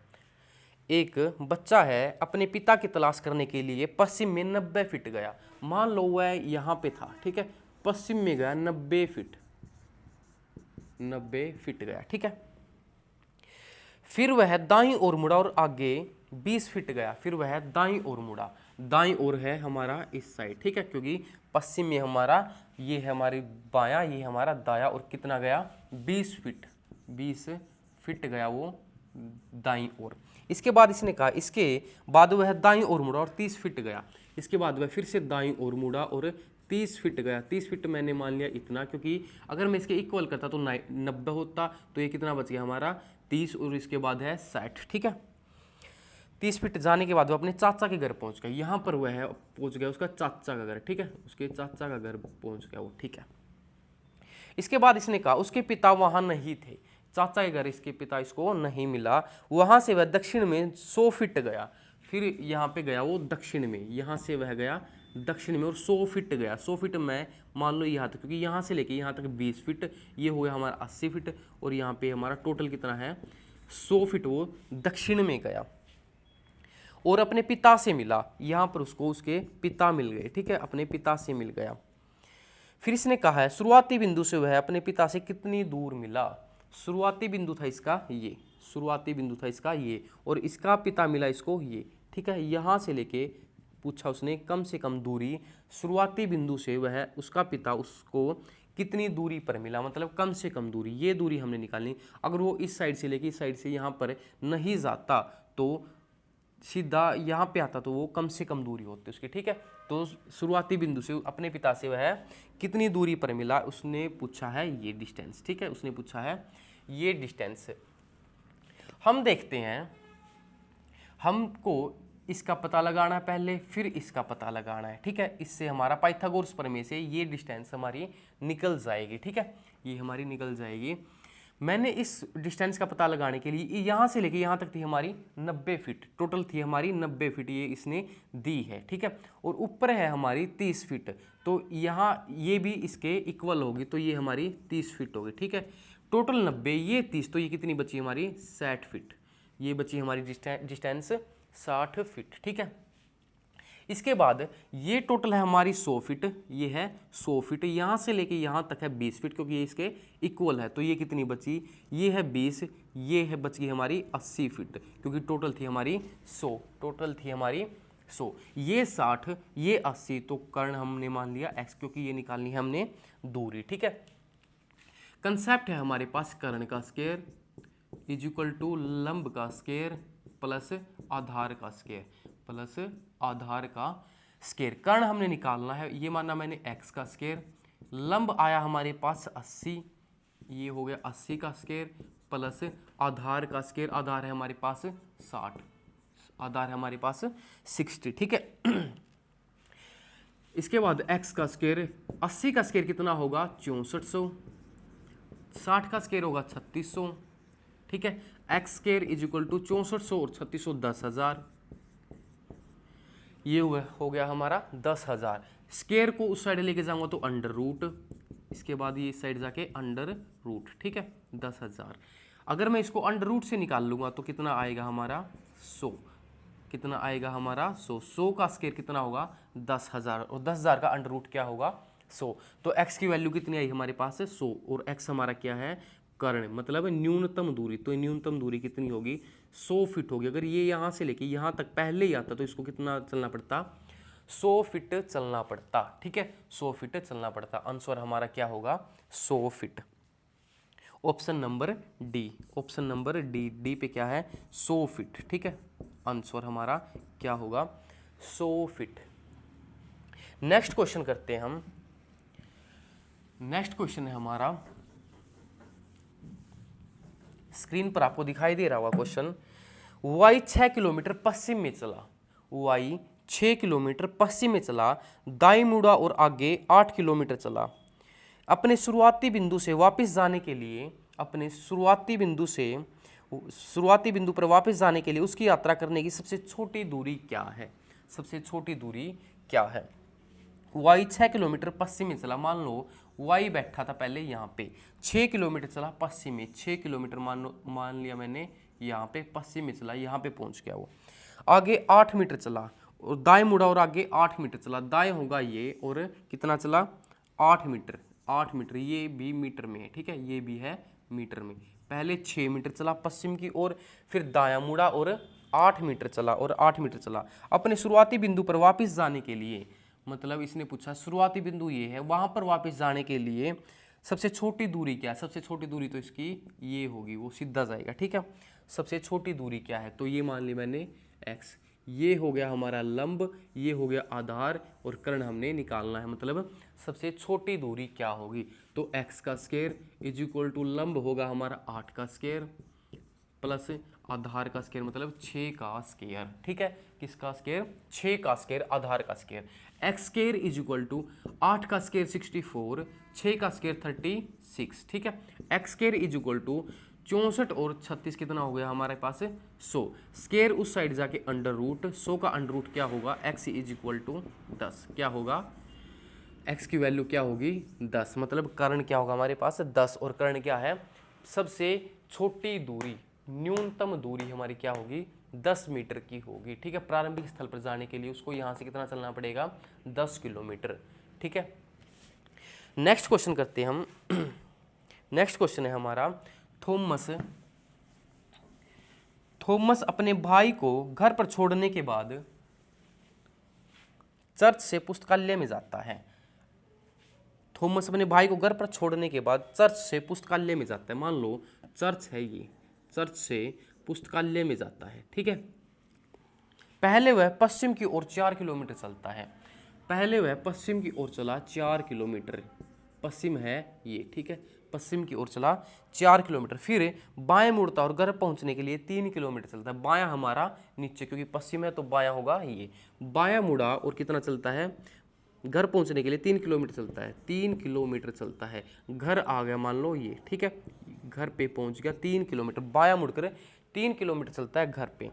एक बच्चा है अपने पिता की तलाश करने के लिए पश्चिम में 90 फीट गया। मान लो वह यहाँ पे था, ठीक है, पश्चिम में गया 90 फीट गया, ठीक है। फिर वह दाईं ओर मुड़ा और आगे 20 फीट गया। फिर वह दाईं ओर मुड़ा, दाईं ओर है हमारा इस साइड, ठीक है, क्योंकि पश्चिम में हमारा ये है हमारी बायां, ये हमारा दाया, और कितना गया 20 फीट गया वो दाईं ओर। इसके बाद इसने कहा इसके बाद वह दाईं ओर मुड़ा और 30 फीट गया। इसके बाद वह फिर से दाईं ओर मुड़ा और 30 फीट गया। 30 फीट मैंने मान लिया इतना, क्योंकि अगर मैं इसके इक्वल करता तो 90 होता, तो ये कितना बच गया हमारा 30, और इसके बाद है 60, ठीक है। 30 फीट जाने के बाद वो अपने चाचा के घर पहुंच गया। यहाँ पर वह है पहुंच गया उसका चाचा का घर, ठीक है, उसके चाचा का घर पहुंच गया वो, ठीक है। इसके बाद इसने कहा उसके पिता वहां नहीं थे, चाचा के घर इसके पिता इसको नहीं मिला। वहां से वह दक्षिण में 100 फीट गया। फिर यहाँ पे गया वो दक्षिण में, यहाँ से वह गया दक्षिण में और 100 फीट गया। 100 फीट में मान लो यहाँ तक, क्योंकि यहाँ से लेके यहाँ तक 20 फीट, ये हो गया हमारा 80 फीट, और यहाँ पे हमारा टोटल कितना है 100 फीट वो दक्षिण में गया और अपने पिता से मिला। यहाँ पर उसको उसके पिता मिल गए, ठीक है, अपने पिता से मिल गया। फिर इसने कहा है शुरुआती बिंदु से वह अपने पिता से कितनी दूर मिला। शुरुआती बिंदु था इसका ये, शुरुआती बिंदु था इसका ये, और इसका पिता मिला इसको ये, ठीक है। यहाँ से लेके पूछा उसने कम से कम दूरी, शुरुआती बिंदु से वह उसका पिता उसको कितनी दूरी पर मिला, मतलब कम से कम दूरी, ये दूरी हमने निकालनी। अगर वो इस साइड से लेके इस साइड से यहाँ पर नहीं जाता तो सीधा यहाँ पे आता, तो वो कम से कम दूरी होती उसकी, ठीक है। तो शुरुआती बिंदु से अपने पिता से वह कितनी दूरी पर मिला, उसने पूछा है ये डिस्टेंस, ठीक है, उसने पूछा है ये डिस्टेंस। हम देखते हैं, हमको इसका पता लगाना है पहले, फिर इसका पता लगाना है, ठीक है। इससे हमारा पाइथागोरस प्रमेय से ये डिस्टेंस हमारी निकल जाएगी, ठीक है, ये हमारी निकल जाएगी। मैंने इस डिस्टेंस का पता लगाने के लिए यहाँ से लेके यहाँ तक थी हमारी 90 फीट, टोटल थी हमारी 90 फीट, ये इसने दी है, ठीक है। और ऊपर है हमारी 30 फीट, तो यहाँ ये भी इसके इक्वल होगी, तो ये हमारी 30 फीट होगी, ठीक है। टोटल 90, ये 30, तो ये कितनी बची हमारी 60 फीट। ये बची हमारी डिस्टेंस 60 फीट, ठीक है। इसके बाद ये टोटल है हमारी 100 फीट, ये है 100 फीट, यहाँ से लेके यहाँ तक है 20 फीट, क्योंकि ये इसके इक्वल है। तो ये कितनी बची, ये है 20, ये है बच गई हमारी 80 फीट, क्योंकि टोटल थी हमारी 100, टोटल थी हमारी 100, ये 60, ये 80, तो कर्ण हमने मान लिया x, क्योंकि ये निकालनी है हमने दूरी, ठीक है। कंसेप्ट है हमारे पास कर्ण का स्क्वायर इज इक्वल टू लंब का स्क्वायर प्लस आधार का स्क्वायर, प्लस आधार का स्क्वायर। कर्ण हमने निकालना है, ये माना मैंने x का स्क्वायर, लंब आया हमारे पास 80, ये हो गया 80 का स्क्वायर प्लस आधार का स्क्वायर, आधार है हमारे पास 60, आधार है हमारे पास 60, ठीक है। इसके बाद x का स्क्वायर, 80 का स्क्वायर कितना होगा 6400, 60 का स्क्वायर होगा 3600, ठीक है। X square is equal to 6400 और 3600 10,000, ये हो गया हमारा 10,000। स्क्वायर को उस साइड लेके जाऊंगा तो अंडर रूट, इसके बाद ये इस साइड जाके अंडर रूट, ठीक है 10,000। अगर मैं इसको अंडर रूट से निकाल लूंगा तो कितना आएगा हमारा 100, कितना आएगा हमारा 100, 100 का स्क्वायर कितना होगा 10,000, और 10,000 का अंडर रूट क्या होगा 100। तो x की वैल्यू कितनी आई हमारे पास 100, और x हमारा क्या है कर्ण, मतलब न्यूनतम दूरी। तो न्यूनतम दूरी कितनी होगी 100 फीट होगी। अगर ये यहाँ से लेके यहाँ तक पहले ही आता तो इसको कितना चलना पड़ता 100 फीट चलना पड़ता, ठीक है 100 फीट चलना पड़ता। आंसर हमारा क्या होगा 100 feet. Option number D, option number D, D पे क्या है 100 फीट, ठीक है। आंसर हमारा क्या होगा 100 फीट। नेक्स्ट क्वेश्चन करते हैं हम। नेक्स्ट क्वेश्चन है हमारा, स्क्रीन पर आपको दिखाई दे रहा होगा क्वेश्चन। y 6 किलोमीटर पश्चिम में चला, y 6 किलोमीटर पश्चिम में चला, दाई मुड़ा और आगे 8 किलोमीटर चला। अपने शुरुआती बिंदु से वापस जाने के लिए, अपने शुरुआती बिंदु पर वापस जाने के लिए उसकी यात्रा करने की सबसे छोटी दूरी क्या है, सबसे छोटी दूरी क्या है। y 6 किलोमीटर पश्चिम में चला, मान लो y बैठा था पहले यहाँ पे, 6 किलोमीटर चला पश्चिम में, 6 किलोमीटर मान लिया मैंने यहाँ पे पश्चिम में चला, यहाँ पे पहुँच गया वो। आगे 8 मीटर चला और दाएं मुड़ा और आगे 8 मीटर चला, दाएं होगा ये और कितना चला 8 मीटर, 8 मीटर, ये भी मीटर में है, ठीक है ये भी है मीटर में। पहले 6 मीटर चला पश्चिम की ओर, फिर दायां मुड़ा और 8 मीटर चला और 8 मीटर चला। अपने शुरुआती बिंदु पर वापस जाने के लिए, मतलब इसने पूछा शुरुआती बिंदु ये है, वहां पर वापस जाने के लिए सबसे छोटी दूरी क्या है। सबसे छोटी दूरी तो इसकी ये होगी, वो सीधा जाएगा, ठीक है। सबसे छोटी दूरी क्या है, तो ये मान ली मैंने x, ये हो गया हमारा लंब, ये हो गया आधार, और कर्ण हमने निकालना है, मतलब सबसे छोटी दूरी क्या होगी। तो x का स्क्वायर इज इक्वल टू लंब होगा हमारा 8 का स्क्वायर प्लस आधार का स्क्वायर, मतलब 6 का स्क्वायर, ठीक है। किसका स्क्वायर 6 का स्क्वायर, आधार का square. X square is equal to 8 का स्क्वायर 64, 6 का स्क्वायर 36, ठीक है। X square is equal to 64 और 36 कितना हो गया हमारे पास 100। स्क्वायर उस साइड जाके अंडर रूट, 100 का अंडर रूट क्या होगा x इज इक्वल टू 10, क्या होगा x की वैल्यू क्या होगी 10, मतलब कर्ण क्या होगा हमारे पास 10, और कर्ण क्या है सबसे छोटी दूरी, न्यूनतम दूरी हमारी क्या होगी 10 मीटर की होगी, ठीक है। प्रारंभिक स्थल पर जाने के लिए उसको यहाँ से कितना चलना पड़ेगा 10 किलोमीटर, ठीक है। नेक्स्ट क्वेश्चन करते हैं हम। नेक्स्ट क्वेश्चन है हमारा, थॉमस अपने भाई को घर पर छोड़ने के बाद चर्च से पुस्तकालय में जाता है। थॉमस अपने भाई को घर पर छोड़ने के बाद चर्च से पुस्तकालय में जाता है। मान लो चर्च है ये, चर्च से पुस्तकालय में जाता है, ठीक है। पहले वह पश्चिम की ओर 4 किलोमीटर चलता है, पहले वह पश्चिम की ओर चला 4 किलोमीटर, पश्चिम है ये, ठीक है, पश्चिम की ओर चला 4 किलोमीटर। फिर बाएं मुड़ता और घर पहुंचने के लिए 3 किलोमीटर चलता है। बायां हमारा नीचे, क्योंकि पश्चिम है तो बायां होगा ये। बायां मुड़ा और कितना चलता है, घर पहुंचने के लिए 3 किलोमीटर चलता है, 3 किलोमीटर चलता है। घर आ गया मान लो ये, ठीक है, घर पे पहुंच गया 3 किलोमीटर, बायां मुड़कर 3 किलोमीटर चलता है घर पे।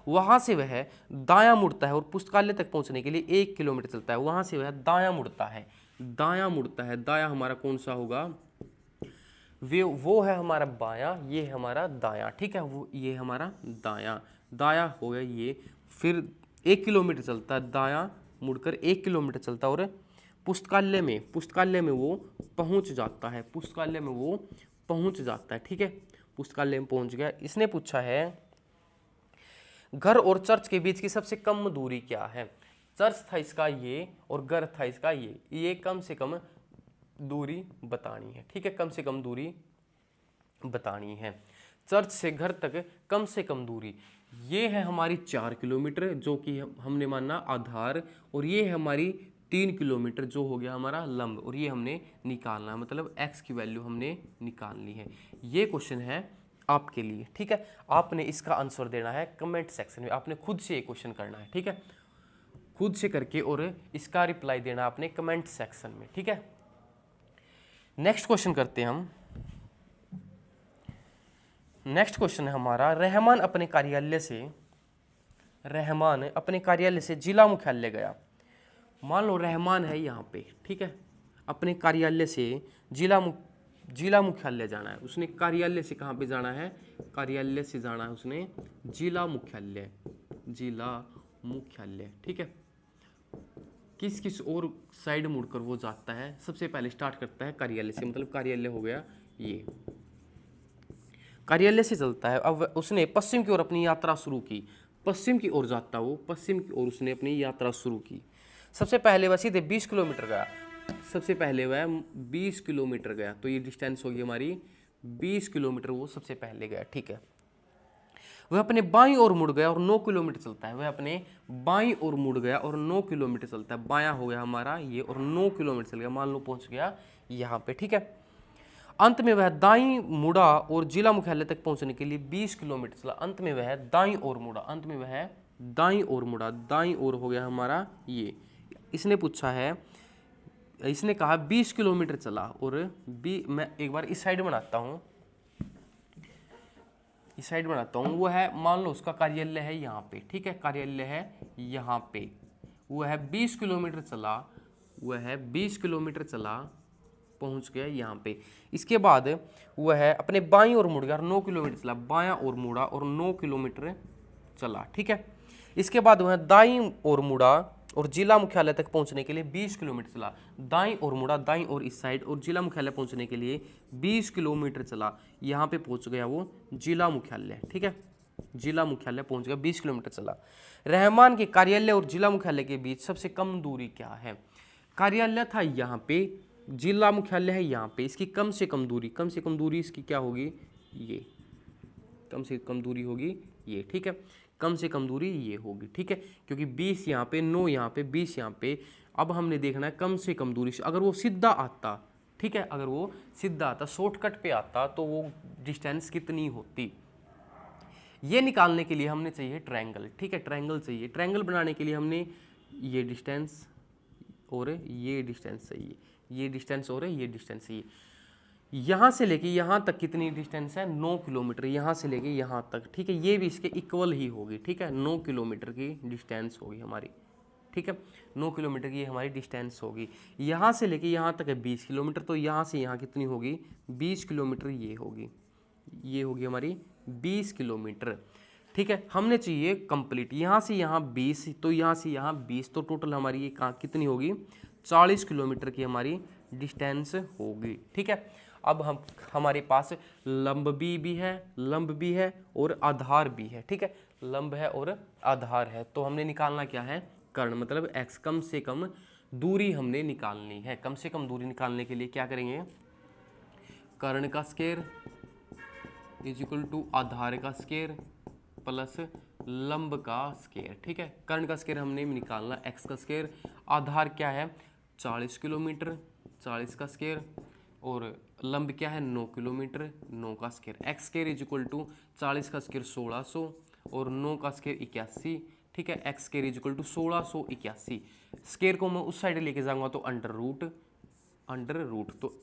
वहां से वह दायां मुड़ता है और पुस्तकालय तक पहुंचने के लिए 1 किलोमीटर चलता है। वहां से वह दायां मुड़ता है, दायां मुड़ता है, दायां हमारा कौन सा होगा, वो है हमारा बायां, ये है हमारा दायां, ठीक है। वो ये हमारा दायां, दायां हो गया ये। फिर 1 किलोमीटर चलता है, दायां मुड़कर 1 किलोमीटर चलता है और पुस्तकालय में वो पहुंच जाता है, पुस्तकालय में वो पहुंच जाता है, ठीक है। पुस्तकालय में पहुंच गया। इसने पूछा है घर और चर्च के बीच की सबसे कम दूरी क्या है। चर्च था इसका ये और घर था इसका ये कम से कम दूरी बतानी है, ठीक है। कम से कम दूरी बतानी है। चर्च से घर तक कम से कम दूरी ये है हमारी 4 किलोमीटर, जो कि हमने माना आधार, और ये है हमारी 3 किलोमीटर जो हो गया हमारा लंब, और ये हमने निकालना है, मतलब x की वैल्यू हमने निकालनी है। ये क्वेश्चन है आपके लिए, ठीक है। आपने इसका आंसर देना है कमेंट सेक्शन में, आपने खुद से ये क्वेश्चन करना है, ठीक है। खुद से करके और इसका रिप्लाई देना आपने कमेंट सेक्शन में, ठीक है। नेक्स्ट क्वेश्चन करते हैं हम। नेक्स्ट क्वेश्चन है हमारा, रहमान अपने कार्यालय से जिला मुख्यालय गया। मान लो रहमान है यहाँ पे, ठीक है। अपने कार्यालय से जिला मुख्यालय जाना है उसने। कार्यालय से कहाँ पे जाना है, कार्यालय से जाना है उसने जिला मुख्यालय, ठीक है। किस किस और साइड मुड़कर वो जाता है, सबसे पहले स्टार्ट करता है कार्यालय से, मतलब कार्यालय हो गया ये, कार्यालय से चलता है। अब उसने पश्चिम की ओर अपनी यात्रा शुरू की, पश्चिम की ओर जाता वो, पश्चिम की ओर उसने अपनी यात्रा शुरू की। सबसे पहले वह सीधे 20 किलोमीटर गया, सबसे पहले वह 20 किलोमीटर गया, तो ये डिस्टेंस होगी हमारी 20 किलोमीटर, वो सबसे पहले गया, ठीक है। वह अपने बाईं ओर मुड़ गया और 9 किलोमीटर चलता है, वह अपने बाईं ओर मुड़ गया और 9 किलोमीटर चलता है। बायां हो गया हमारा ये और 9 किलोमीटर चल गया, मान लो पहुंच गया यहाँ पे, ठीक है। अंत में वह दाईं मुड़ा और जिला मुख्यालय तक पहुंचने के लिए 20 किलोमीटर चला। अंत में वह दाईं ओर मुड़ा, अंत में वह दाईं ओर मुड़ा, दाईं ओर हो गया हमारा ये। इसने पूछा है, इसने कहा 20 किलोमीटर चला और मैं एक बार इस साइड बनाता हूँ, इस साइड बनाता हूँ। वो है, मान लो उसका कार्यालय है यहाँ पे, ठीक है, कार्यालय है यहाँ पे। वो है 20 किलोमीटर चला, वह है 20 किलोमीटर चला, पहुंच गया यहाँ पे। इसके बाद वह है अपने बाईं ओर मुड़ गया और 9 किलोमीटर चला, बायां ओर मुड़ा और 9 किलोमीटर चला, ठीक है। इसके बाद वह दाईं ओर मुड़ा और जिला मुख्यालय तक पहुंचने के लिए 20 किलोमीटर चला। दाईं ओर मुड़ा, दाईं ओर इस साइड, और जिला मुख्यालय पहुंचने के लिए 20 किलोमीटर चला। यहाँ पे पहुंच गया वो जिला मुख्यालय, ठीक है। जिला मुख्यालय पहुंच गया, 20 किलोमीटर चला। रहमान के कार्यालय और जिला मुख्यालय के बीच सबसे कम दूरी क्या है। कार्यालय था यहाँ पे, जिला मुख्यालय है यहाँ पे, इसकी कम से कम दूरी इसकी क्या होगी, ये कम से कम दूरी होगी ये, ठीक है। कम से कम दूरी ये होगी, ठीक है, क्योंकि 20 यहाँ पे, 9 यहाँ पे, 20 यहाँ पे। अब हमने देखना है कम से कम दूरी से, अगर वो सीधा आता, ठीक है, अगर वो सीधा आता, शॉर्टकट पे आता, तो वो डिस्टेंस कितनी होती, ये निकालने के लिए हमने चाहिए ट्रायंगल, ठीक है। ट्रायंगल चाहिए, ट्रायंगल बनाने के लिए हमने ये डिस्टेंस और ये डिस्टेंस चाहिए, ये डिस्टेंस और ये डिस्टेंस चाहिए। यहाँ से लेके यहाँ तक कितनी डिस्टेंस है, 9 किलोमीटर, यहाँ से लेके यहाँ तक, ठीक है। ये भी इसके इक्वल ही होगी, ठीक है। 9 किलोमीटर की डिस्टेंस होगी हमारी, ठीक है। 9 किलोमीटर की हमारी डिस्टेंस होगी। यहाँ से लेके यहाँ तक है 20 किलोमीटर, तो यहाँ से यहाँ कितनी होगी, 20 किलोमीटर ये होगी, ये होगी हमारी 20 किलोमीटर, ठीक है। हमने चाहिए कंप्लीट, यहाँ से यहाँ 20, तो यहाँ से यहाँ 20, तो टोटल हमारी ये कहाँ कितनी होगी, 40 किलोमीटर की हमारी डिस्टेंस होगी, ठीक है। अब हमारे पास लंब भी है और आधार भी है, ठीक है। लंब है और आधार है, तो हमने निकालना क्या है, कर्ण, मतलब x। कम से कम दूरी हमने निकालनी है। कम से कम दूरी निकालने के लिए क्या करेंगे, कर्ण का स्क्वायर इज इक्वल टू आधार का स्क्वायर प्लस लंब का स्क्वायर, ठीक है। कर्ण का स्क्वायर हमने निकालना x का स्क्वायर, आधार क्या है 40 किलोमीटर, 40 का स्क्वायर, और लंब क्या है 9 किलोमीटर, 9 का square. X square is equal to 40 का स्क्वायर 1600 और 9 का स्क्वायर 81, ठीक है। X square is equal to 1681। Square को मैं उस साइड लेके जाऊंगा तो अंडर रूट, तो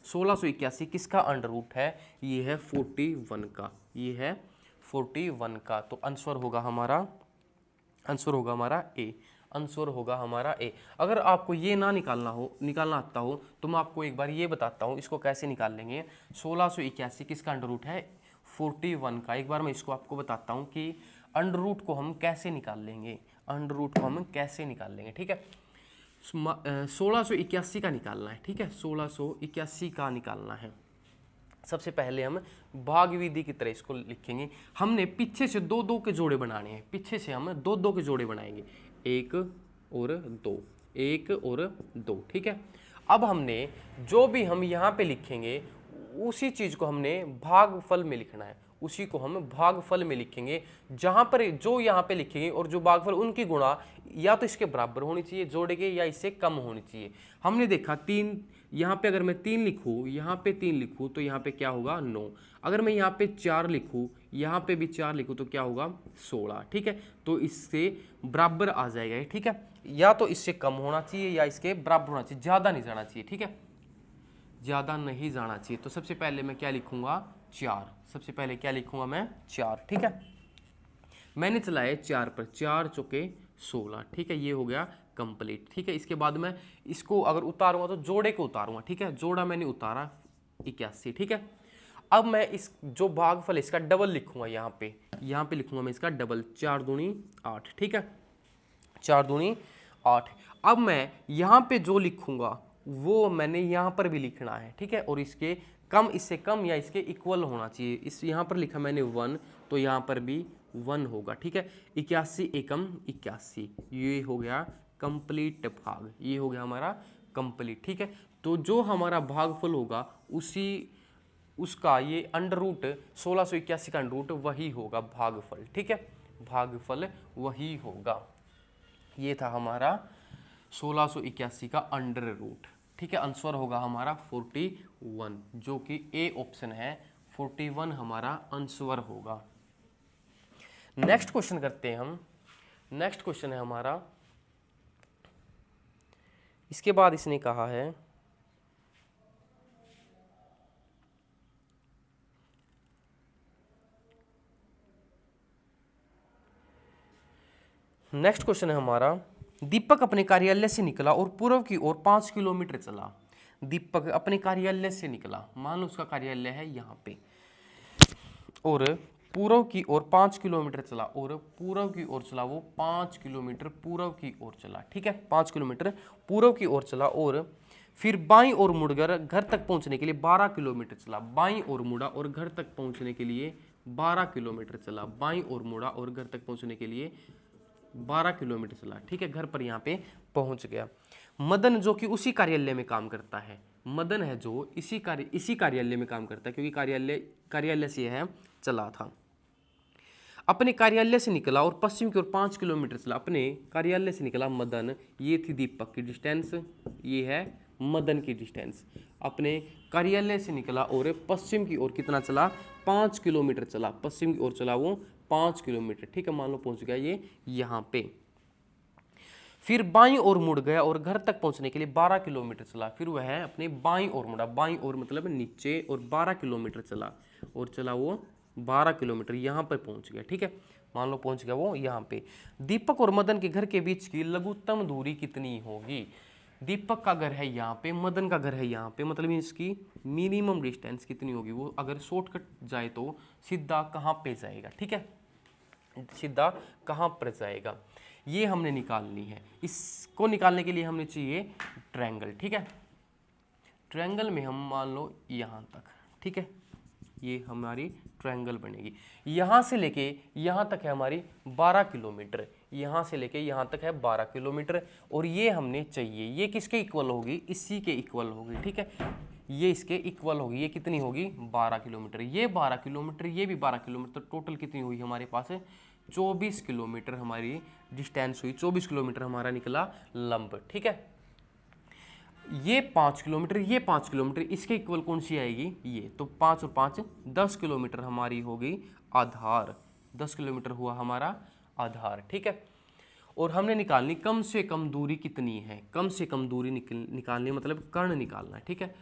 1681 किसका अंडर रूट है, ये है 41 का, ये है 41 का। तो आंसर होगा हमारा ए, आंसर होगा हमारा ए। अगर आपको ये ना निकालना आता हो तो मैं आपको एक बार ये बताता हूँ इसको कैसे निकाल लेंगे। 1681 किसका अंडर रूट है? 41 का। एक बार मैं इसको आपको बताता हूँ कि अंडर रूट को हम कैसे निकाल लेंगे, अंडर रूट को हम कैसे निकाल लेंगे। ठीक है, 1681 का निकालना है। ठीक है, 1681 का निकालना है। सबसे पहले हम भाग विधि की तरह इसको लिखेंगे। हमने पीछे से दो दो के जोड़े बनाने हैं, पीछे से हम दो दो के जोड़े बनाएंगे, 1 और 2, 1 और 2। ठीक है, अब हमने जो भी हम यहाँ पे लिखेंगे उसी चीज को हमने भागफल में लिखना है, उसी को हम भागफल में लिखेंगे। जहां पर जो यहाँ पे लिखेंगे और जो भागफल उनकी गुणा या तो इसके बराबर होनी चाहिए जोड़ के या इससे कम होनी चाहिए। हमने देखा 3, यहाँ पे अगर मैं 3 लिखूँ, यहाँ पे 3 लिखूँ तो यहाँ पे क्या होगा 9। अगर मैं यहाँ पे 4 लिखूँ, यहाँ पे भी 4 लिखूँ तो क्या होगा 16। ठीक है, तो इससे बराबर आ जाएगा। ठीक है, या तो इससे कम होना चाहिए या इसके बराबर होना चाहिए, ज़्यादा नहीं जाना चाहिए। ठीक है, ज़्यादा नहीं जाना चाहिए। तो सबसे पहले मैं क्या लिखूंगा 4, सबसे पहले क्या लिखूंगा मैं 4। ठीक है, मैंने चलाया 4 पर, 4 चौके 16। ठीक है, ये हो गया कंप्लीट। ठीक है, इसके बाद मैं इसको अगर उतारूंगा तो जोड़े को उतारूंगा। ठीक है, जोड़ा मैंने उतारा 81। ठीक है, अब मैं इस जो भागफल इसका डबल लिखूंगा, यहाँ पे लिखूंगा मैं इसका डबल, 4 दूनी 8। ठीक है, 4 दूनी 8। अब मैं यहाँ पे जो लिखूंगा वो मैंने यहाँ पर भी लिखना है। ठीक है, और इसके कम, इससे कम या इसके इक्वल होना चाहिए। इस यहाँ पर लिखा मैंने 1 तो यहाँ पर भी 1 होगा। ठीक है, 81 एकम 81, ये हो गया कंप्लीट भाग, ये हो गया हमारा कंप्लीट। ठीक है, तो जो हमारा भागफल होगा उसका ये अंडर रूट 1681 का अंडर रूट वही होगा भागफल। ठीक है, भागफल वही होगा। ये था हमारा 1681 का अंडर रूट। ठीक है, आंसर होगा हमारा 41, जो कि ए ऑप्शन है, 41 हमारा आंसर होगा। नेक्स्ट क्वेश्चन करते हैं हम। नेक्स्ट क्वेश्चन है हमारा, इसके बाद इसने कहा है नेक्स्ट क्वेश्चन है हमारा, दीपक अपने कार्यालय से निकला और पूर्व की ओर 5 किलोमीटर चला। दीपक अपने कार्यालय से निकला, मान लो उसका कार्यालय है यहाँ पे, और पूर्व की ओर 5 किलोमीटर चला, और पूर्व की ओर चला वो 5 किलोमीटर पूर्व की ओर चला। ठीक है, 5 किलोमीटर पूर्व की ओर चला और फिर बाईं ओर मुड़कर घर तक पहुंचने के लिए 12 किलोमीटर चला। बाईं ओर मुड़ा और घर तक पहुंचने के लिए 12 किलोमीटर चला। बाईं ओर मुड़ा और घर तक पहुंचने के लिए 12 किलोमीटर चला। ठीक है, घर पर यहाँ पे पहुंच गया। मदन जो कि उसी कार्यालय में काम करता है, मदन है जो इसी कार्यालय में काम करता है, क्योंकि कार्यालय से यह चला था। अपने कार्यालय से निकला और पश्चिम की ओर 5 किलोमीटर चला। अपने कार्यालय से निकला मदन, ये थी दीपक की डिस्टेंस, ये है मदन की डिस्टेंस। अपने कार्यालय से निकला और पश्चिम की ओर कितना चला 5 किलोमीटर चला। पश्चिम की ओर चला वो 5 किलोमीटर। ठीक है, मान लो पहुंच गया ये यहाँ पे। फिर बाईं ओर मुड़ गया और घर तक पहुंचने के लिए 12 किलोमीटर चला। फिर वह अपने बाईं ओर मुड़ा, बाईं ओर मतलब नीचे, और 12 किलोमीटर चला, और चला वो 12 किलोमीटर, यहाँ पर पहुंच गया। ठीक है, मान लो पहुंच गया वो यहाँ पे। दीपक और मदन के घर के बीच की लघुत्तम दूरी कितनी होगी? दीपक का घर है यहाँ पे, मदन का घर है यहाँ पे, मतलब इसकी मिनिमम डिस्टेंस कितनी होगी? वो अगर शॉर्टकट जाए तो सीधा कहाँ पे जाएगा? ठीक है, सीधा कहाँ पर जाएगा, ये हमने निकालनी है। इसको निकालने के लिए हमने चाहिए ट्रायंगल। ठीक है, ट्रायंगल में हम मान लो यहाँ तक, ठीक है, ये हमारी ट्रायंगल बनेगी। यहाँ से लेके यहाँ तक है हमारी 12 किलोमीटर, यहाँ से लेके यहाँ तक है 12 किलोमीटर, और ये हमने चाहिए, ये किसके इक्वल होगी? इसी के इक्वल होगी। ठीक है, ये इसके इक्वल होगी। ये कितनी होगी? 12 किलोमीटर। ये 12 किलोमीटर, ये भी 12 किलोमीटर, टोटल कितनी हुई हमारे पास? 24 किलोमीटर हमारी डिस्टेंस हुई। 24 किलोमीटर हमारा निकला लंब। ठीक है, ये 5 किलोमीटर, ये 5 किलोमीटर, इसके इक्वल कौन सी आएगी? ये। तो 5 और 5 10 किलोमीटर हमारी होगी आधार। 10 किलोमीटर हुआ हमारा आधार। ठीक है, और हमने निकालनी कम से कम दूरी कितनी है। कम से कम दूरी निकालनी मतलब कर्ण निकालना है। ठीक है,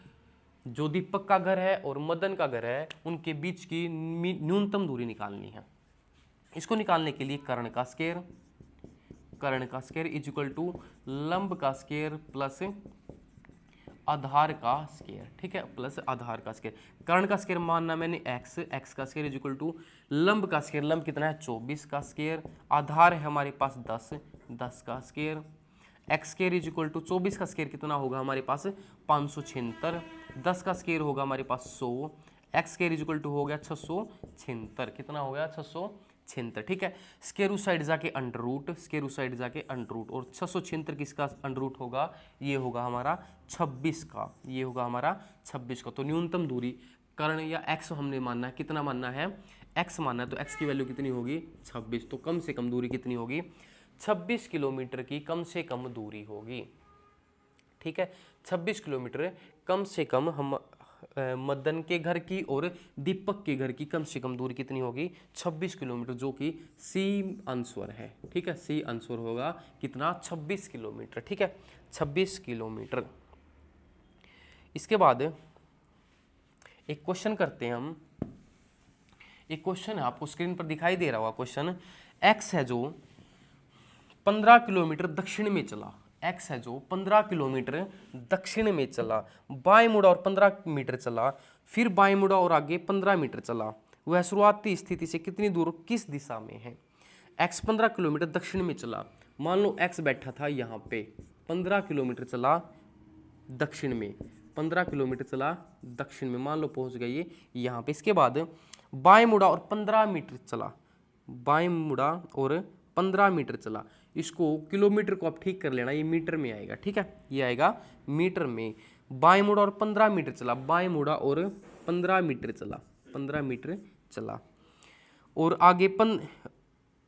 जो दीपक का घर है और मदन का घर है उनके बीच की न्यूनतम दूरी निकालनी है। इसको निकालने के लिए कर्ण का स्क्वायर, कर्ण का स्क्वायर इज इक्वल टू लंब का स्क्वायर प्लस आधार का स्क्वायर, ठीक है, प्लस आधार का स्क्वायर। कर्ण का स्क्वायर मानना मैंने x, x का स्क्वायर इज इक्वल टू लंब का स्क्वायर, लंब कितना है 24 का स्क्वायर, आधार है हमारे पास 10, 10 का square, X square is equal to 24 का स्क्वायर कितना होगा हमारे पास 576, 10 का स्क्वायर होगा हमारे पास 100, X square is equal to हो गया 676, कितना हो गया 676, ठीक है। स्क्वायर उस साइड जाके अंडर रूट, स्क्वायर उस साइड जाके अंडर रूट, और 676 किसका अंडर रूट होगा, ये होगा हमारा 26 का, ये होगा हमारा 26 का। तो न्यूनतम दूरी कर्ण या एक्स हमने मानना है, कितना मानना है, एक्स मानना है, तो एक्स की वैल्यू कितनी होगी 26, तो कम से कम दूरी कितनी होगी 26 किलोमीटर की कम से कम दूरी होगी, ठीक है। 26 किलोमीटर कम से कम हम मदन के घर की और दीपक के घर की कम से कम दूरी कितनी होगी 26 किलोमीटर, जो कि सी आंसर है, ठीक है। सी आंसर होगा कितना 26 किलोमीटर, ठीक है, 26 किलोमीटर। इसके बाद एक क्वेश्चन करते हैं हम। एक क्वेश्चन है, आपको स्क्रीन पर दिखाई दे रहा होगा क्वेश्चन। एक्स है जो 15 किलोमीटर दक्षिण में चला, एक्स है जो 15 किलोमीटर दक्षिण में चला, बाएं मुड़ा और 15 मीटर चला, फिर बाएं मुड़ा और आगे 15 मीटर चला, वह शुरुआती स्थिति से कितनी दूर किस दिशा में है। एक्स 15 किलोमीटर दक्षिण में चला, मान लो एक्स बैठा था यहाँ पे, 15 किलोमीटर चला दक्षिण में, 15 किलोमीटर चला दक्षिण में, मान लो पहुँच गए यहाँ पे। इसके बाद बाएं मुड़ा और 15 मीटर चला, बाएं मुड़ा और 15 मीटर चला, इसको किलोमीटर को आप ठीक कर लेना, ये मीटर में आएगा, ठीक है, ये आएगा मीटर में। बाएं मुड़ा और 15 मीटर चला, बाएं मुड़ा और 15 मीटर चला, 15 मीटर चला, और आगे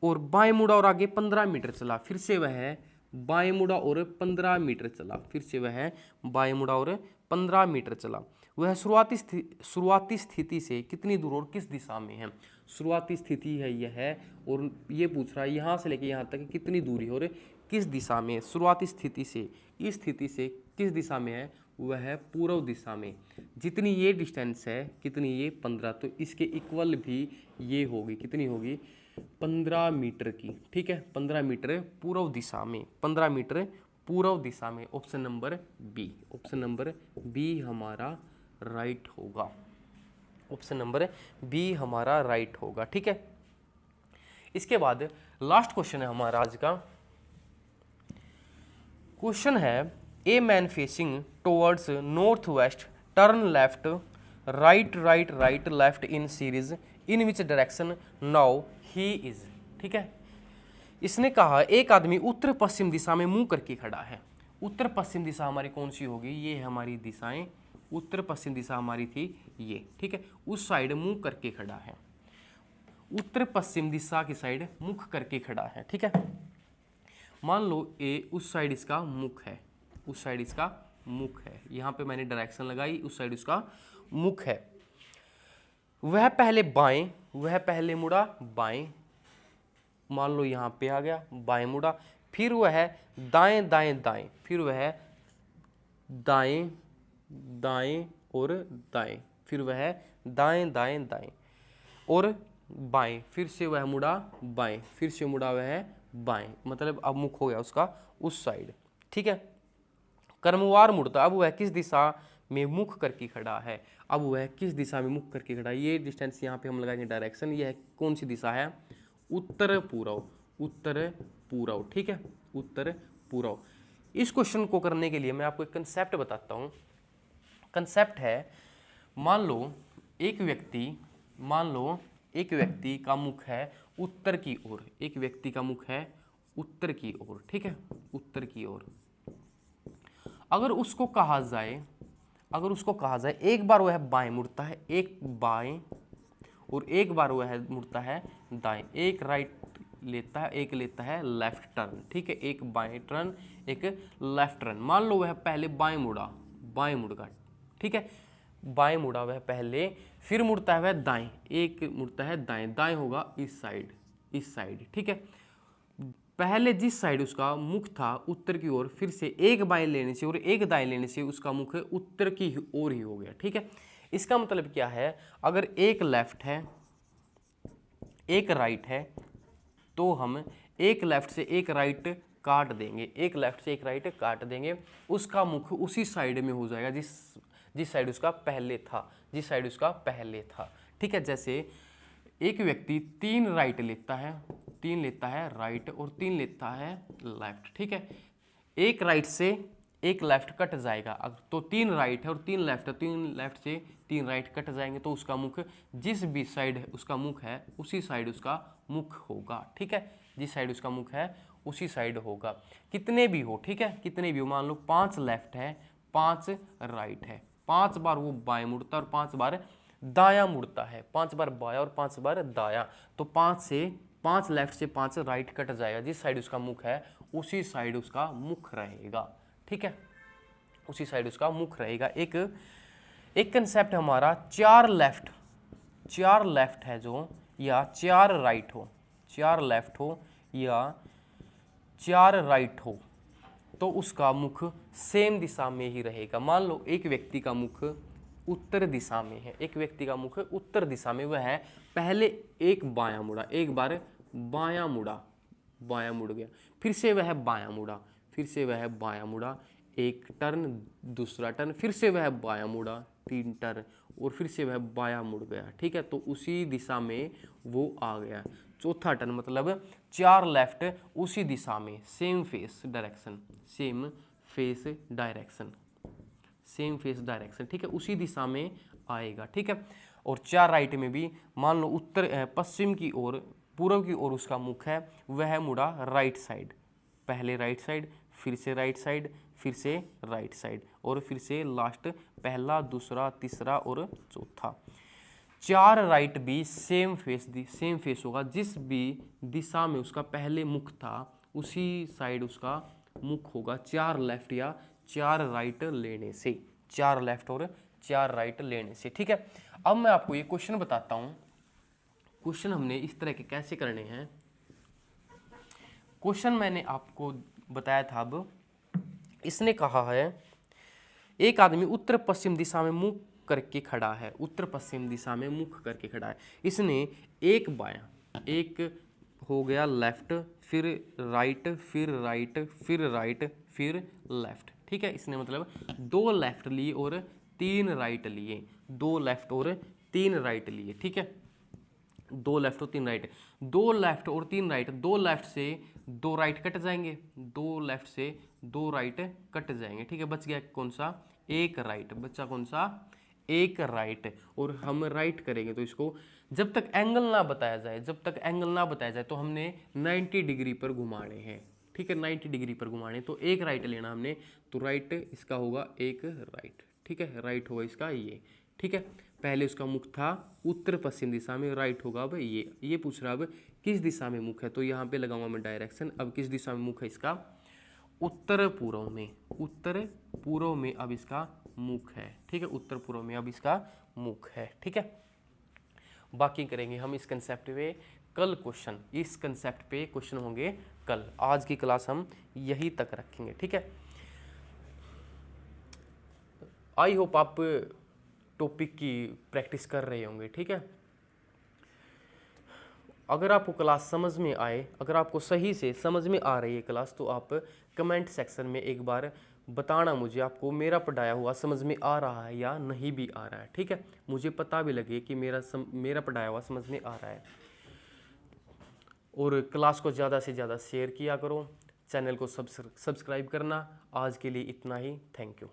और बाएं मुड़ा और आगे 15 मीटर चला, फिर से वह बाएं मुड़ा और 15 मीटर चला, फिर से वह बाएं मुड़ा और 15 मीटर चला, वह शुरुआती स्थिति से कितनी दूर और किस दिशा में है। शुरुआती स्थिति है यह, और ये पूछ रहा है यहाँ से लेके यहाँ तक कितनी दूरी और किस दिशा में। शुरुआती स्थिति से इस स्थिति से किस दिशा में है, वह है पूर्व दिशा में। जितनी ये डिस्टेंस है, कितनी ये 15, तो इसके इक्वल भी ये होगी, कितनी होगी 15 मीटर की, ठीक है, 15 मीटर पूर्व दिशा में, 15 मीटर पूर्व दिशा में। Option number B, option number B हमारा राइट होगा, ऑप्शन नंबर बी हमारा राइट होगा, ठीक है। इसके बाद लास्ट क्वेश्चन है हमारा आज का। क्वेश्चन है a man facing towards north west turn left right right right left in series in which direction now he is, ठीक है। इसने कहा एक आदमी उत्तर पश्चिम दिशा में मुंह करके खड़ा है। उत्तर पश्चिम दिशा हमारी कौन सी होगी, ये है हमारी दिशाएं, उत्तर पश्चिम दिशा हमारी थी ये, ठीक है, उस साइड मुंह करके खड़ा है, उत्तर पश्चिम दिशा की साइड मुख करके खड़ा है, ठीक है। मान लो ए उस साइड इसका मुख है, उस साइड इसका मुख है, यहाँ पे मैंने डायरेक्शन लगाई, उस साइड उसका मुख है। वह पहले बाएं, वह पहले मुड़ा बाएं, मान लो यहाँ पे आ गया बाएं मुड़ा, फिर वह दाएं दाएं दाएं, फिर वह दाएं दाएं और दाएं, फिर वह दाएं दाएं दाएं और बाएं, फिर से वह मुड़ा बाएं, फिर से मुड़ा वह बाएं, मतलब अब मुख हो गया उसका उस साइड, ठीक है। क्रमवार मुड़ता, अब वह किस दिशा में मुख करके खड़ा है, अब वह किस दिशा में मुख करके खड़ा है। ये डिस्टेंस यहाँ पे हम लगाएंगे डायरेक्शन, यह कौन सी दिशा है, उत्तर पूर्व, उत्तर पूर्व, ठीक है, उत्तर पूर्व। इस क्वेश्चन को करने के लिए मैं आपको एक कंसेप्ट बताता हूँ। कंसेप्ट है, मान लो एक व्यक्ति का मुख है उत्तर की ओर, एक व्यक्ति का मुख है उत्तर की ओर, ठीक है, उत्तर की ओर। अगर उसको कहा जाए एक बार वह बाएं मुड़ता है, एक बाएं, और एक बार वह मुड़ता है दाएं, एक राइट लेता है, एक लेता है लेफ्ट टर्न, ठीक है, एक बाएं टर्न, एक लेफ्ट टर्न। मान लो वह पहले बाएं मुड़ा, बाएं मुड़ गया, ठीक है, बाएं मुड़ा वह पहले, फिर मुड़ता है वह दाएं, एक मुड़ता है दाएं, दाएं होगा इस साइड, इस साइड, ठीक है। पहले जिस साइड उसका मुख था उत्तर की ओर, फिर से एक बाएं लेने से और एक दाएं लेने से उसका मुख उत्तर की ओर ही हो गया, ठीक है। इसका मतलब क्या है, अगर एक लेफ्ट है एक राइट है, तो हम एक लेफ्ट से एक राइट काट देंगे, एक लेफ्ट से एक राइट काट देंगे, उसका मुख उसी साइड में हो जाएगा जिस साइड उसका पहले था, जिस साइड उसका पहले था। ठीक है, जैसे एक व्यक्ति 3 राइट लेता है, 3 लेता है राइट और 3 लेता है लेफ्ट। ठीक है, एक राइट से एक लेफ्ट कट जाएगा, तो 3 राइट है और 3 लेफ्ट है, 3 लेफ्ट से 3 राइट कट जाएंगे, तो उसका मुख जिस भी साइड उसका मुख है उसी साइड उसका मुख होगा। ठीक है, जिस साइड उसका मुख है उसी साइड होगा, कितने भी हो। ठीक है, कितने भी हो, मान लो 5 लेफ्ट है 5 राइट है, 5 बार वो बाएं मुड़ता है और 5 बार दायां मुड़ता है, 5 बार बायां और 5 बार दायां, तो 5 लेफ्ट से 5 राइट कट जाएगा, जिस साइड उसका मुख है उसी साइड उसका मुख रहेगा। ठीक है, उसी साइड उसका मुख रहेगा। एक कंसेप्ट हमारा 4 लेफ्ट है जो, या 4 राइट हो, 4 लेफ्ट हो या 4 राइट हो, तो उसका मुख सेम दिशा में ही रहेगा। मान लो एक व्यक्ति का मुख उत्तर दिशा में है, एक व्यक्ति का मुख उत्तर दिशा में, वह है पहले एक बायां मुड़ा, एक बार बायां मुड़ा, बायां मुड़ गया, फिर से वह बायां मुड़ा, फिर से वह बायां मुड़ा, एक टर्न, दूसरा टर्न, फिर से वह बायां मुड़ा, 3 टर्न, और फिर से वह बायां मुड़ गया। ठीक है, तो उसी दिशा में वो आ गया। चौथा टर्न मतलब 4 लेफ्ट उसी दिशा में, same face direction, same face direction, same face direction. ठीक है, उसी दिशा में आएगा। ठीक है, और 4 राइट में भी मान लो उत्तर पश्चिम की ओर, पूर्व की ओर उसका मुख है, वह मुड़ा राइट साइड, पहले राइट साइड, फिर से राइट साइड, फिर से राइट साइड, और फिर से लास्ट पहला, दूसरा, तीसरा और चौथा। 4 राइट भी सेम फेस होगा, जिस भी दिशा में उसका पहले मुख था उसी साइड उसका मुख होगा, 4 लेफ्ट या 4 राइट लेने से, 4 लेफ्ट और 4 राइट लेने से। ठीक है, अब मैं आपको ये क्वेश्चन बताता हूं। क्वेश्चन हमने इस तरह के कैसे करने हैं। क्वेश्चन मैंने आपको बताया था, अब इसने कहा है एक आदमी उत्तर पश्चिम दिशा में मुख करके खड़ा है, उत्तर पश्चिम दिशा में मुख करके खड़ा है। इसने एक बायां, एक हो गया लेफ्ट, फिर राइट, फिर राइट, फिर राइट, फिर लेफ्ट। ठीक है, इसने मतलब 2 लेफ्ट लिए और 3 राइट लिए, 2 लेफ्ट और 3 राइट लिए। ठीक है, 2 लेफ्ट और 3 राइट, 2 लेफ्ट और 3 राइट, 2 लेफ्ट से 2 राइट कट जाएंगे, 2 लेफ्ट से 2 राइट कट जाएंगे। ठीक है, बच गया कौन सा, एक राइट, बच्चा कौन सा, एक राइट। और हम राइट करेंगे तो इसको जब तक एंगल ना बताया जाए, जब तक एंगल ना बताया जाए, तो हमने 90 डिग्री पर घुमाने हैं। ठीक है, 90 डिग्री पर घुमाने, तो एक राइट लेना हमने, तो राइट इसका होगा एक राइट। ठीक है, राइट होगा इसका ये। ठीक है, पहले उसका मुख था उत्तर पश्चिम दिशा में, राइट होगा अब ये पूछ रहा अब किस दिशा में मुख है, तो यहाँ पे लगाऊंगा मैं डायरेक्शन। अब किस दिशा में मुख है इसका, उत्तर पूर्व में, उत्तर पूर्व में अब इसका मुख है। ठीक है, उत्तर पूर्व में अब इसका मुख है। ठीक है, बाकी करेंगे हम इस कंसेप्ट पे कल क्वेश्चन, इस कंसेप्ट पे क्वेश्चन होंगे कल। आज की क्लास हम यही तक रखेंगे। ठीक है, आई होप आप टॉपिक की प्रैक्टिस कर रहे होंगे। ठीक है, अगर आपको क्लास समझ में आए, अगर आपको सही से समझ में आ रही है क्लास, तो आप कमेंट सेक्शन में एक बार बताना मुझे, आपको मेरा पढ़ाया हुआ समझ में आ रहा है या नहीं भी आ रहा है। ठीक है, मुझे पता भी लगे कि मेरा पढ़ाया हुआ समझ में आ रहा है। और क्लास को ज़्यादा से ज़्यादा शेयर किया करो, चैनल को सब्सक्राइब करना। आज के लिए इतना ही, थैंक यू।